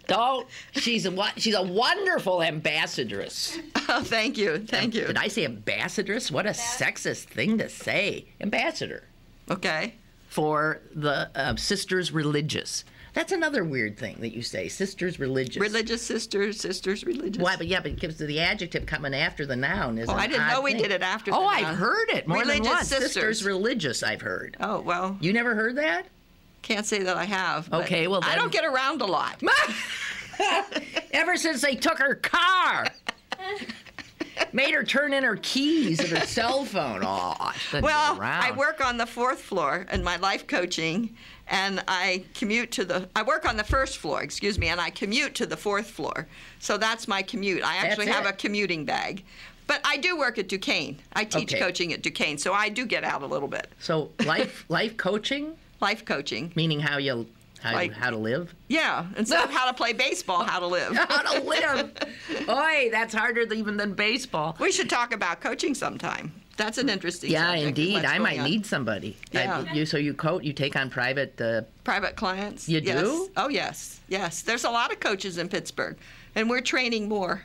Speaker 2: Don't. She's a wonderful ambassadress.
Speaker 3: Oh, thank you. Thank you.
Speaker 2: Did I say ambassadress? What a sexist thing to say. Ambassador.
Speaker 3: Okay.
Speaker 2: For the Sisters Religious. That's another weird thing that you say. Sisters Religious.
Speaker 3: Religious sisters, sisters religious.
Speaker 2: Why? But it gives the adjective coming after the noun.
Speaker 3: Oh, I didn't know we did it after the noun.
Speaker 2: Oh, I've heard it more than once.
Speaker 3: Sisters
Speaker 2: Religious, I've heard.
Speaker 3: Oh, well.
Speaker 2: You never heard that?
Speaker 3: Can't say that I have.
Speaker 2: Okay, well then.
Speaker 3: I don't get around a lot.
Speaker 2: Ever since they took her car. Made her turn in her keys and her cell phone. Oh,
Speaker 3: well, I work on the 4th floor in my life coaching, and I work on the 1st floor, and I commute to the 4th floor. So that's my commute. I actually have a commuting bag. But I do work at Duquesne. I teach coaching at Duquesne, so I do get out a little bit.
Speaker 2: So life coaching?
Speaker 3: Life coaching.
Speaker 2: Meaning how you How to live?
Speaker 3: Yeah, instead of how to play baseball, how to live.
Speaker 2: How to live. Oy, that's harder even than baseball.
Speaker 3: We should talk about coaching sometime. That's an interesting subject.
Speaker 2: Indeed.
Speaker 3: What's
Speaker 2: I might
Speaker 3: going on.
Speaker 2: need somebody.
Speaker 3: Yeah.
Speaker 2: You take on private...
Speaker 3: Private clients.
Speaker 2: You
Speaker 3: yes.
Speaker 2: do?
Speaker 3: Oh, yes. Yes. There's a lot of coaches in Pittsburgh, and we're training more.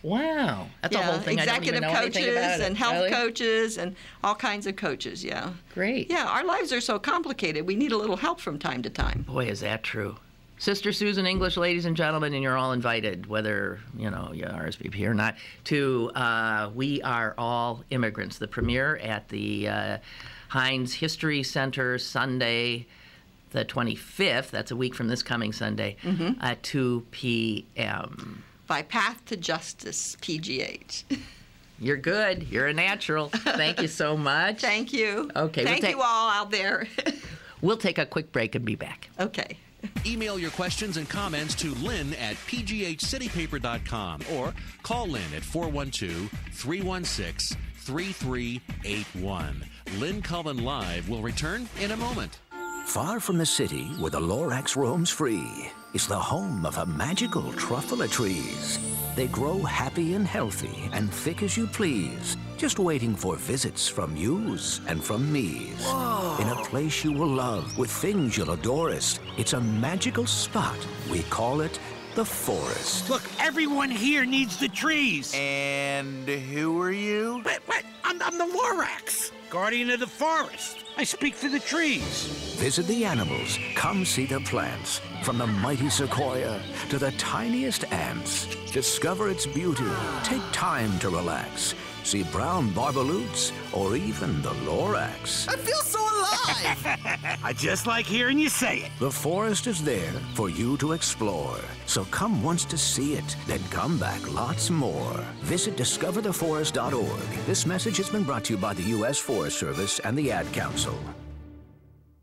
Speaker 2: Wow. That's a whole thing.
Speaker 3: Executive
Speaker 2: I don't even know anything about
Speaker 3: coaches and
Speaker 2: it.
Speaker 3: health
Speaker 2: Really?
Speaker 3: coaches and all kinds of coaches, yeah.
Speaker 2: Great.
Speaker 3: Yeah, our lives are so complicated. We need a little help from time to time.
Speaker 2: Boy, is that true. Sister Susan English, ladies and gentlemen, and you're all invited, whether, you RSVP or not, to We Are All Immigrants, the premiere at the Heinz History Center Sunday, the 25th. That's a week from this coming Sunday, at 2 p.m.
Speaker 3: By Path to Justice, PGH.
Speaker 2: You're good. You're a natural. Thank you so much.
Speaker 3: Thank you.
Speaker 2: Okay.
Speaker 3: Thank you all out there.
Speaker 2: We'll take a quick break and be back.
Speaker 3: Okay.
Speaker 1: Email your questions and comments to Lynn at pghcitypaper.com or call Lynn at 412-316-3381. Lynn Cullen Live will return in a moment.
Speaker 5: Far from the city where the Lorax roams free is the home of a magical truffle of trees. They grow happy and healthy and thick as you please, just waiting for visits from yous and from me's. Whoa. In a place you will love with things you'll adorest. It's a magical spot. We call it the forest.
Speaker 6: Look, everyone here needs the trees.
Speaker 7: And who are you?
Speaker 6: What? I'm the Lorax, guardian of the forest. I speak for the trees.
Speaker 5: Visit the animals. Come see the plants. From the mighty sequoia to the tiniest ants. Discover its beauty. Take time to relax. See brown barbaloots or even the Lorax.
Speaker 7: I feel so alive!
Speaker 6: I just like hearing you say it.
Speaker 5: The forest is there for you to explore. So come once to see it, then come back lots more. Visit discovertheforest.org. This message has been brought to you by the U.S. Forest Service and the Ad Council.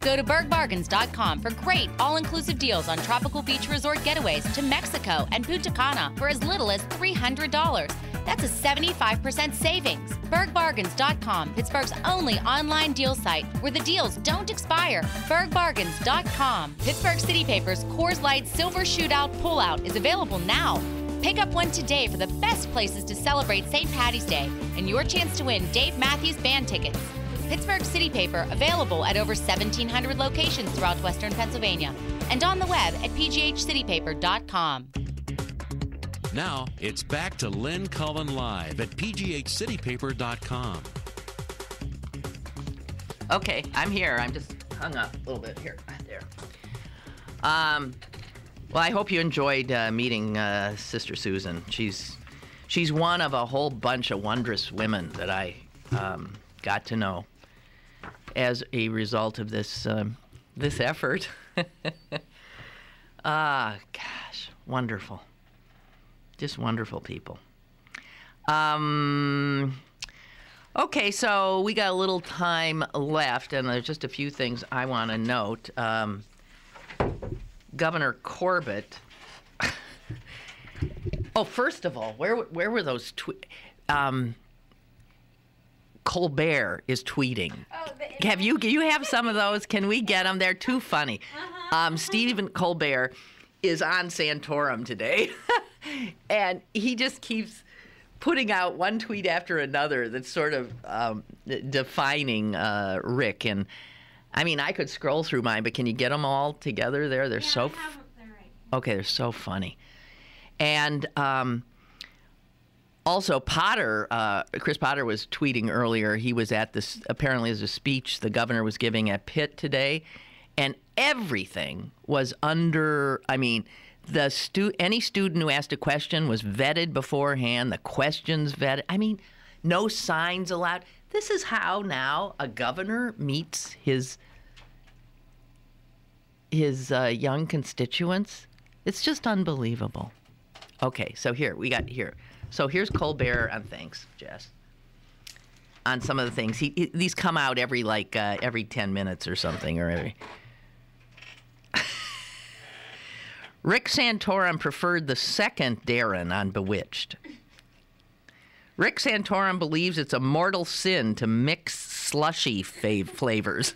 Speaker 8: Go to bergbargains.com for great all-inclusive deals on tropical beach resort getaways to Mexico and Punta Cana for as little as $300. That's a 75% savings. bergbargains.com, Pittsburgh's only online deal site where the deals don't expire. bergbargains.com. Pittsburgh City Paper's Coors Light Silver Shootout Pullout is available now. Pick up one today for the best places to celebrate St. Patty's Day and your chance to win Dave Matthews Band tickets. Pittsburgh City Paper, available at over 1,700 locations throughout Western Pennsylvania and on the web at pghcitypaper.com.
Speaker 1: Now, it's back to Lynn Cullen Live at pghcitypaper.com.
Speaker 2: Okay, I'm here. I'm just hung up a little bit here. There. Well, I hope you enjoyed meeting Sister Susan. She's one of a whole bunch of wondrous women that I got to know as a result of this effort. Gosh, wonderful. Just wonderful people. Okay, so we got a little time left, and there's just a few things I want to note. Governor Corbett. Oh, first of all, where were those Colbert is tweeting.
Speaker 4: Oh,
Speaker 2: You have some of those? Can we get them? They're too funny. Stephen Colbert is on Santorum today, and he just keeps putting out one tweet after another that's sort of defining Rick. And I mean, I could scroll through mine, but can you get them all together there? They're so okay. They're so funny. And also, Chris Potter was tweeting earlier. He was at this, apparently as a speech the governor was giving at Pitt today, and everything was under, I mean, any student who asked a question was vetted beforehand, the questions vetted. I mean, no signs allowed. This is how now a governor meets his young constituents. It's just unbelievable. Okay, so here's Colbert on thanks, Jess. On some of the things. These come out every 10 minutes or something, or every. Rick Santorum preferred the second Darren on Bewitched. Rick Santorum believes it's a mortal sin to mix slushy flavors.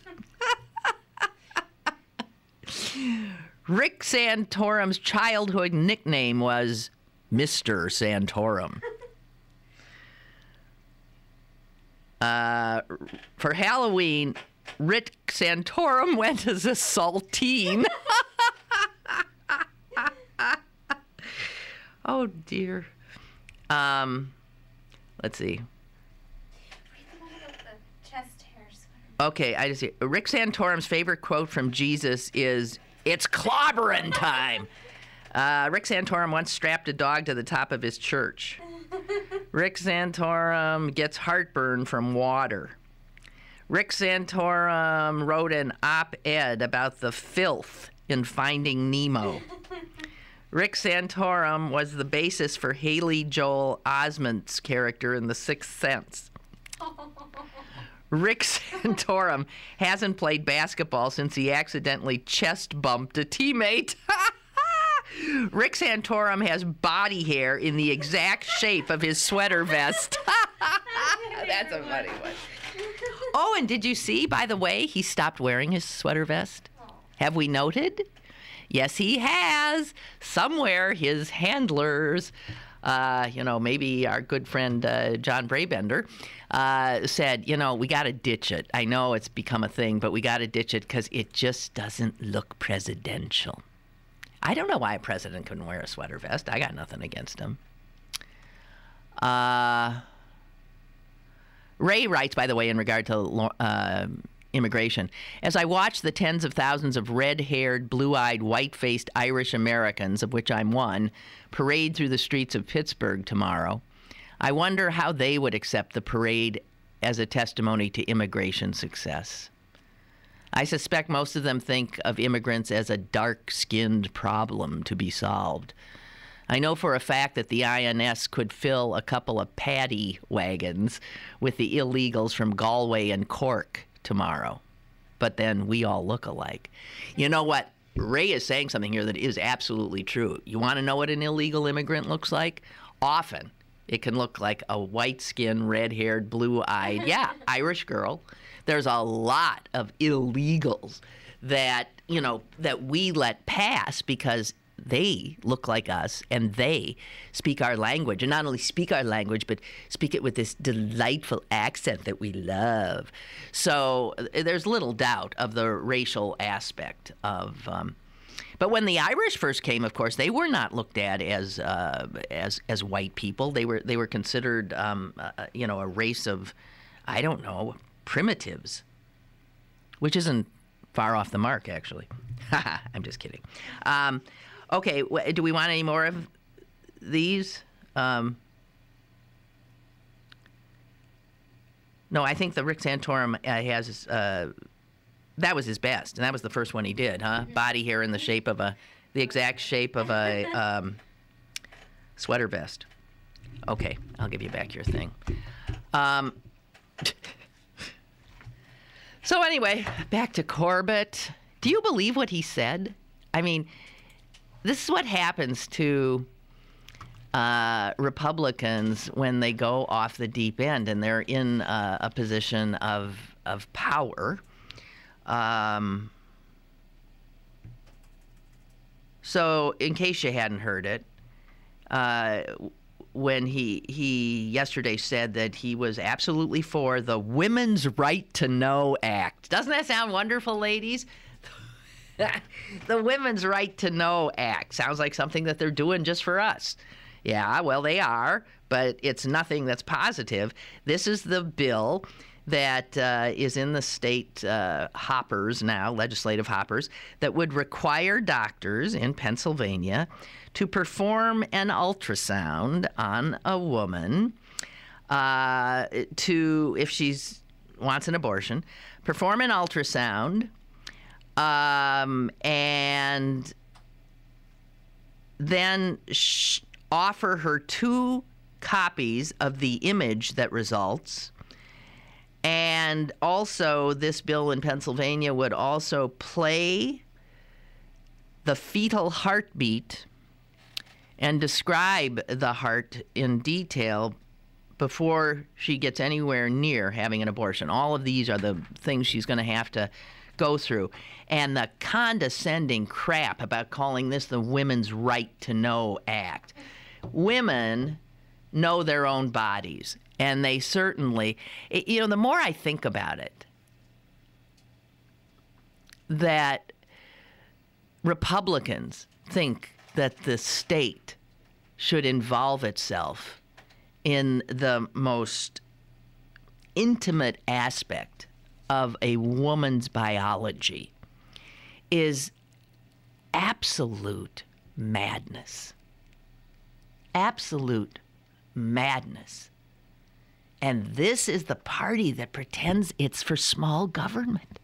Speaker 2: Rick Santorum's childhood nickname was Mr. Santorum. For Halloween, Rick Santorum went as a saltine. Oh, dear. Let's see. Okay, I just see. Rick Santorum's favorite quote from Jesus is, "It's clobbering time." Rick Santorum once strapped a dog to the top of his church. Rick Santorum gets heartburn from water. Rick Santorum wrote an op-ed about the filth in Finding Nemo. Rick Santorum was the basis for Haley Joel Osment's character in The Sixth Sense. Rick Santorum hasn't played basketball since he accidentally chest bumped a teammate. Rick Santorum has body hair in the exact shape of his sweater vest. That's a funny one. Oh, and did you see, by the way, he stopped wearing his sweater vest? Have we noted? Yes, he has. Somewhere his handlers, maybe our good friend John Brabender, said, we got to ditch it. I know it's become a thing, but we got to ditch it because it just doesn't look presidential. I don't know why a president couldn't wear a sweater vest. I got nothing against him. Ray writes, by the way, in regard to immigration, as I watch the tens of thousands of red-haired, blue-eyed, white-faced Irish Americans, of which I'm one, parade through the streets of Pittsburgh tomorrow, I wonder how they would accept the parade as a testimony to immigration success. I suspect most of them think of immigrants as a dark-skinned problem to be solved. I know for a fact that the INS could fill a couple of paddy wagons with the illegals from Galway and Cork tomorrow. But then we all look alike. You know what? Ray is saying something here that is absolutely true. You want to know what an illegal immigrant looks like? Often it can look like a white-skinned, red-haired, blue-eyed, Irish girl. There's a lot of illegals that, that we let pass because they look like us and they speak our language. And not only speak our language, but speak it with this delightful accent that we love. So there's little doubt of the racial aspect of... But when the Irish first came, of course, they were not looked at as white people. They were considered, a race of, primitives, which isn't far off the mark, actually. I'm just kidding. Okay, do we want any more of these? No, I think the Rick Santorum has, that was his best, and that was the first one he did, huh? Mm-hmm. Body hair in the exact shape of a sweater vest. Okay, I'll give you back your thing. So anyway, back to Corbett. Do you believe what he said? I mean, this is what happens to Republicans when they go off the deep end and they're in a position of power. So in case you hadn't heard it, when he yesterday said that he was absolutely for the Women's Right to Know Act. Doesn't that sound wonderful, ladies? The Women's Right to Know Act sounds like something that they're doing just for us. Yeah, well, they are, but it's nothing that's positive. This is the bill that is in the state hoppers now, legislative hoppers, that would require doctors in Pennsylvania to perform an ultrasound on a woman if she wants an abortion, perform an ultrasound, and then offer her 2 copies of the image that results. And also, this bill in Pennsylvania would also play the fetal heartbeat and describe the heart in detail before she gets anywhere near having an abortion. All of these are the things she's going to have to go through, and the condescending crap about calling this the Women's Right to Know Act. Women know their own bodies, and they certainly, the more I think about it, that Republicans think that the state should involve itself in the most intimate aspect of a woman's biology is absolute madness. Absolute madness. And this is the party that pretends it's for small government.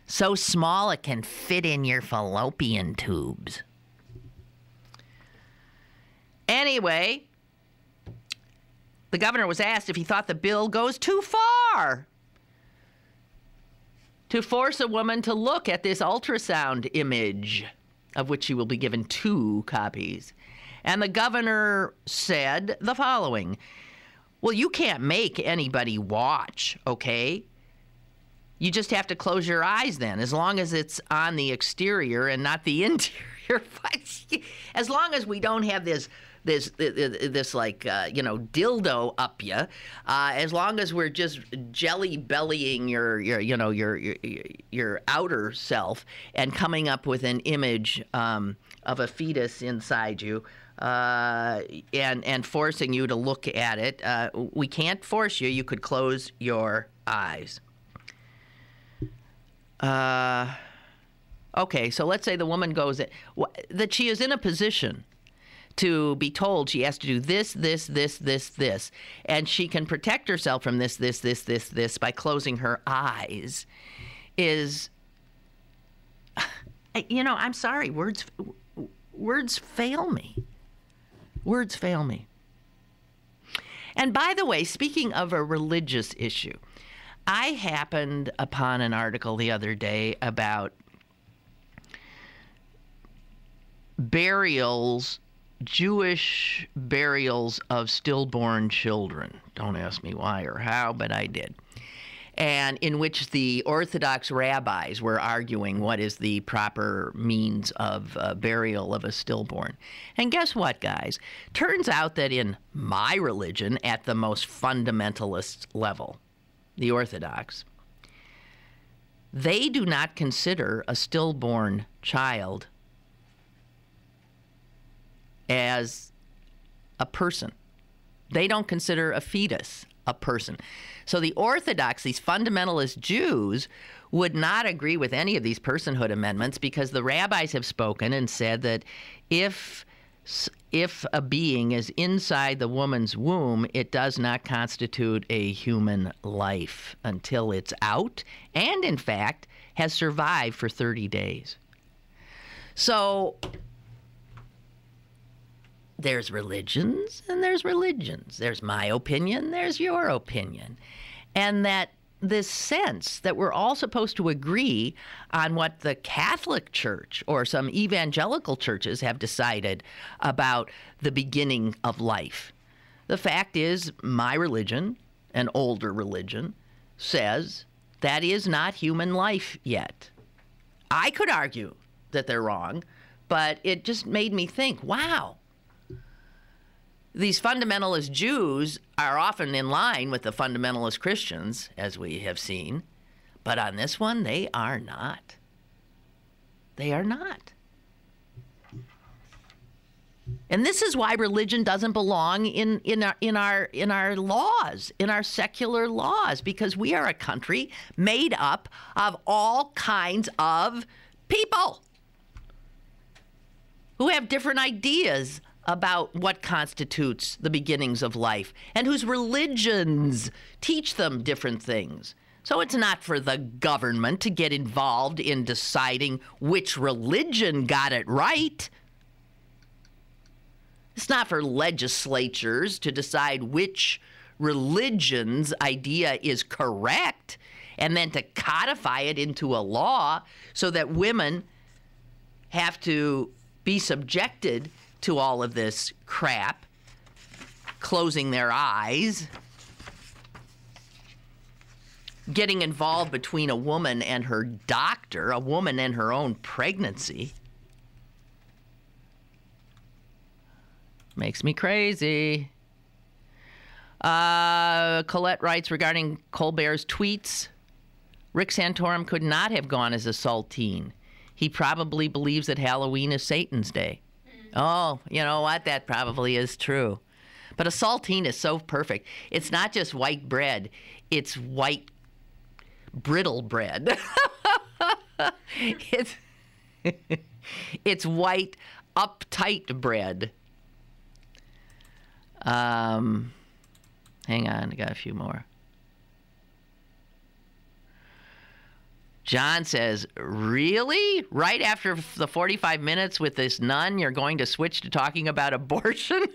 Speaker 2: So small it can fit in your fallopian tubes. Anyway, the governor was asked if he thought the bill goes too far to force a woman to look at this ultrasound image, of which she will be given 2 copies. And the governor said the following: well, you can't make anybody watch, okay? You just have to close your eyes then, as long as it's on the exterior and not the interior. As long as we don't have this like, dildo up you, as long as we're just jelly bellying your outer self and coming up with an image of a fetus inside you, and forcing you to look at it, we can't force you. You could close your eyes. Okay, so let's say the woman goes that she is in a position to be told she has to do this, and she can protect herself from this by closing her eyes. I'm sorry, words fail me. Words fail me. And by the way, speaking of a religious issue, I happened upon an article the other day about burials, Jewish burials of stillborn children. Don't ask me why or how, but I did. And in which the Orthodox rabbis were arguing what is the proper means of burial of a stillborn. And guess what, guys? Turns out that in my religion, at the most fundamentalist level, the Orthodox, they do not consider a stillborn child as a person. They don't consider a fetus a person. So the Orthodox, these fundamentalist Jews, would not agree with any of these personhood amendments because the rabbis have spoken and said that if a being is inside the woman's womb, it does not constitute a human life until it's out and, in fact, has survived for 30 days. So there's religions and there's religions. There's my opinion, there's your opinion. And that this sense that we're all supposed to agree on what the Catholic Church or some evangelical churches have decided about the beginning of life. The fact is, my religion, an older religion, says that is not human life yet. I could argue that they're wrong, but it just made me think, wow, these fundamentalist Jews are often in line with the fundamentalist Christians, as we have seen. But on this one, they are not. They are not. And this is why religion doesn't belong in our laws, in our secular laws, because we are a country made up of all kinds of people who have different ideas about what constitutes the beginnings of life and whose religions teach them different things. So it's not for the government to get involved in deciding which religion got it right. It's not for legislatures to decide which religion's idea is correct and then to codify it into a law so that women have to be subjected to all of this crap, closing their eyes. getting involved between a woman and her doctor, a woman and her own pregnancy. Makes me crazy. Colette writes regarding Colbert's tweets, Rick Santorum could not have gone as a saltine. He probably believes that Halloween is Satan's day. Oh, you know what? That probably is true. But a saltine is so perfect. It's not just white bread. It's white brittle bread. It's white uptight bread. Hang on, I got a few more. John says, really? Right after the 45 minutes with this nun, you're going to switch to talking about abortion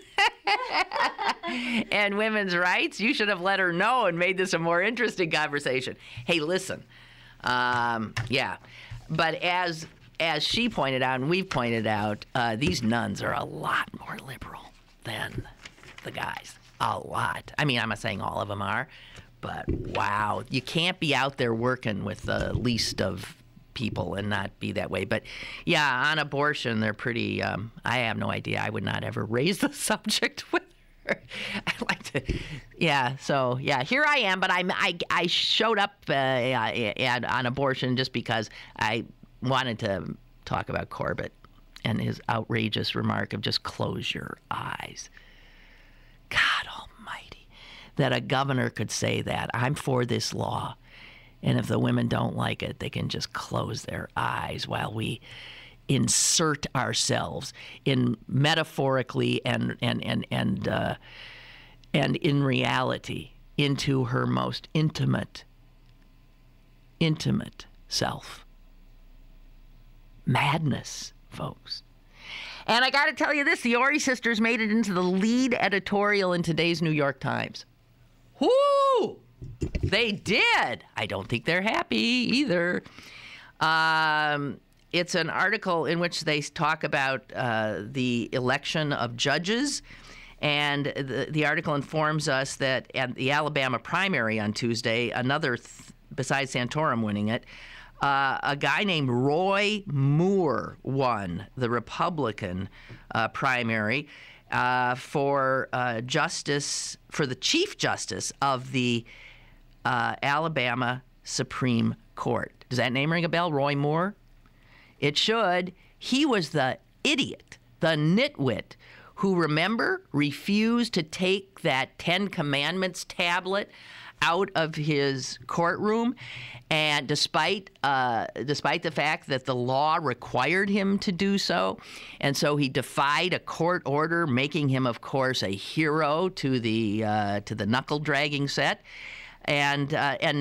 Speaker 2: and women's rights? You should have let her know and made this a more interesting conversation. Hey, listen. Yeah. But as she pointed out and we've pointed out, these nuns are a lot more liberal than the guys. A lot. I mean, I'm not saying all of them are. But wow, you can't be out there working with the least of people and not be that way. But yeah, on abortion, they're pretty, I have no idea. I would not ever raise the subject with her. I like to, yeah, so yeah, here I am. But I showed up on abortion just because I wanted to talk about Corbett and his outrageous remark of just close your eyes. God almighty. That a governor could say that. I'm for this law. And if the women don't like it, they can just close their eyes while we insert ourselves in metaphorically and in reality into her most intimate self. Madness, folks. And I got to tell you this, the Ori sisters made it into the lead editorial in today's New York Times. Whoo! They did. I don't think they're happy either. It's an article in which they talk about the election of judges. And the article informs us that at the Alabama primary on Tuesday, besides Santorum winning it, a guy named Roy Moore won the Republican primary for the Chief Justice of the Alabama Supreme Court. Does that name ring a bell, Roy Moore? It should. He was the idiot, the nitwit, who, remember, refused to take that Ten Commandments tablet out of his courtroom, and despite the fact that the law required him to do so, and so he defied a court order, making him, of course, a hero to the knuckle dragging set, and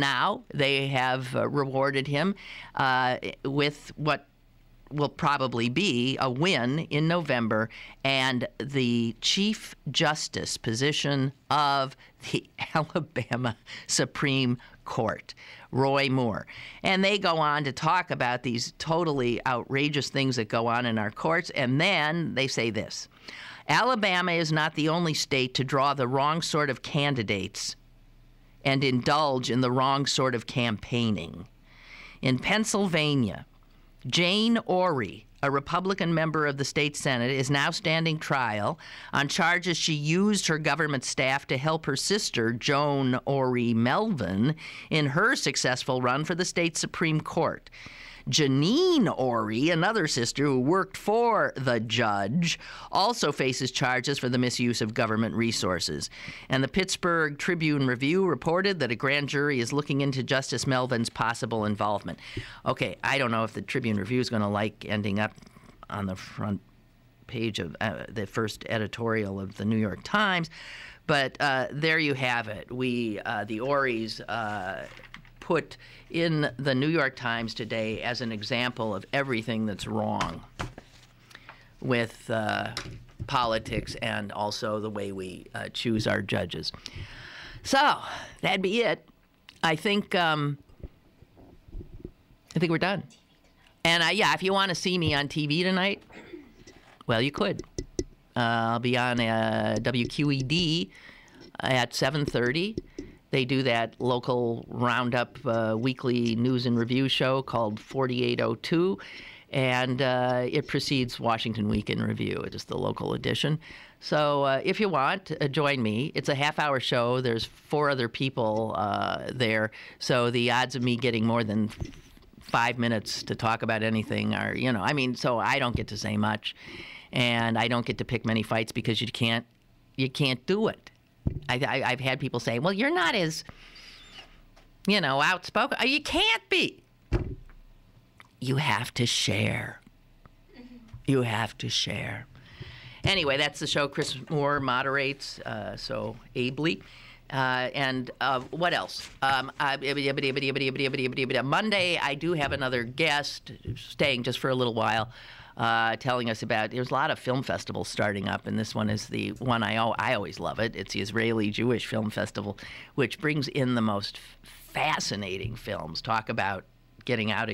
Speaker 2: now they have rewarded him with what will probably be a win in November and the Chief Justice position of the Alabama Supreme Court, Roy Moore. And they go on to talk about these totally outrageous things that go on in our courts, and then they say this: Alabama is not the only state to draw the wrong sort of candidates and indulge in the wrong sort of campaigning. In Pennsylvania, Jane Ori, a Republican member of the state Senate, is now standing trial on charges she used her government staff to help her sister, Joan Ori Melvin, in her successful run for the state Supreme Court. Janine Ori, another sister who worked for the judge, also faces charges for the misuse of government resources. And the Pittsburgh Tribune-Review reported that a grand jury is looking into Justice Melvin's possible involvement. Okay, I don't know if the Tribune-Review is going to like ending up on the front page of the first editorial of the New York Times, but there you have it. The Oris put in the New York Times today as an example of everything that's wrong with politics and also the way we choose our judges. So that'd be it. I think we're done. And yeah, if you want to see me on TV tonight, well, you could. I'll be on WQED at 7:30. They do that local roundup weekly news and review show called 4802, and it precedes Washington Week in Review. It is the local edition. So if you want, join me. It's a half-hour show. There's 4 other people there, so the odds of me getting more than 5 minutes to talk about anything are, so I don't get to say much, and I don't get to pick many fights because you can't do it. I've had people say, well, you're not as, outspoken. You can't be. You have to share. You have to share. Anyway, that's the show Chris Moore moderates so ably. And what else? Monday, I do have another guest staying just for a little while, telling us about, there's a lot of film festivals starting up, and this one is the one I always love it. It's the Israeli Jewish Film Festival, which brings in the most fascinating films. Talk about getting out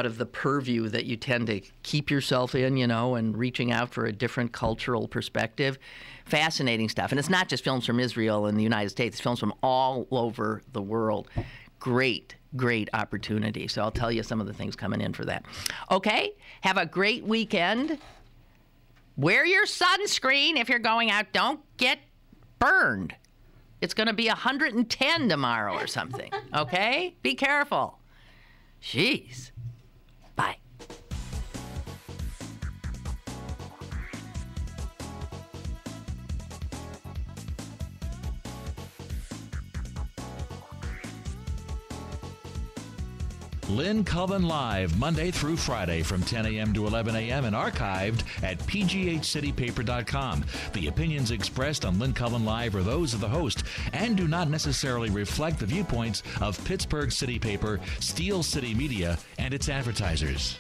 Speaker 2: of the purview that you tend to keep yourself in, and reaching out for a different cultural perspective. Fascinating stuff. And it's not just films from Israel and the United States. It's films from all over the world. Great opportunity. So I'll tell you some of the things coming in for that. Okay, have a great weekend. Wear your sunscreen if you're going out. Don't get burned. It's going to be 110 tomorrow or something. Okay? Be careful. Jeez. Bye.
Speaker 1: Lynn Cullen Live, Monday through Friday from 10 a.m. to 11 a.m. and archived at pghcitypaper.com. The opinions expressed on Lynn Cullen Live are those of the host and do not necessarily reflect the viewpoints of Pittsburgh City Paper, Steel City Media, and its advertisers.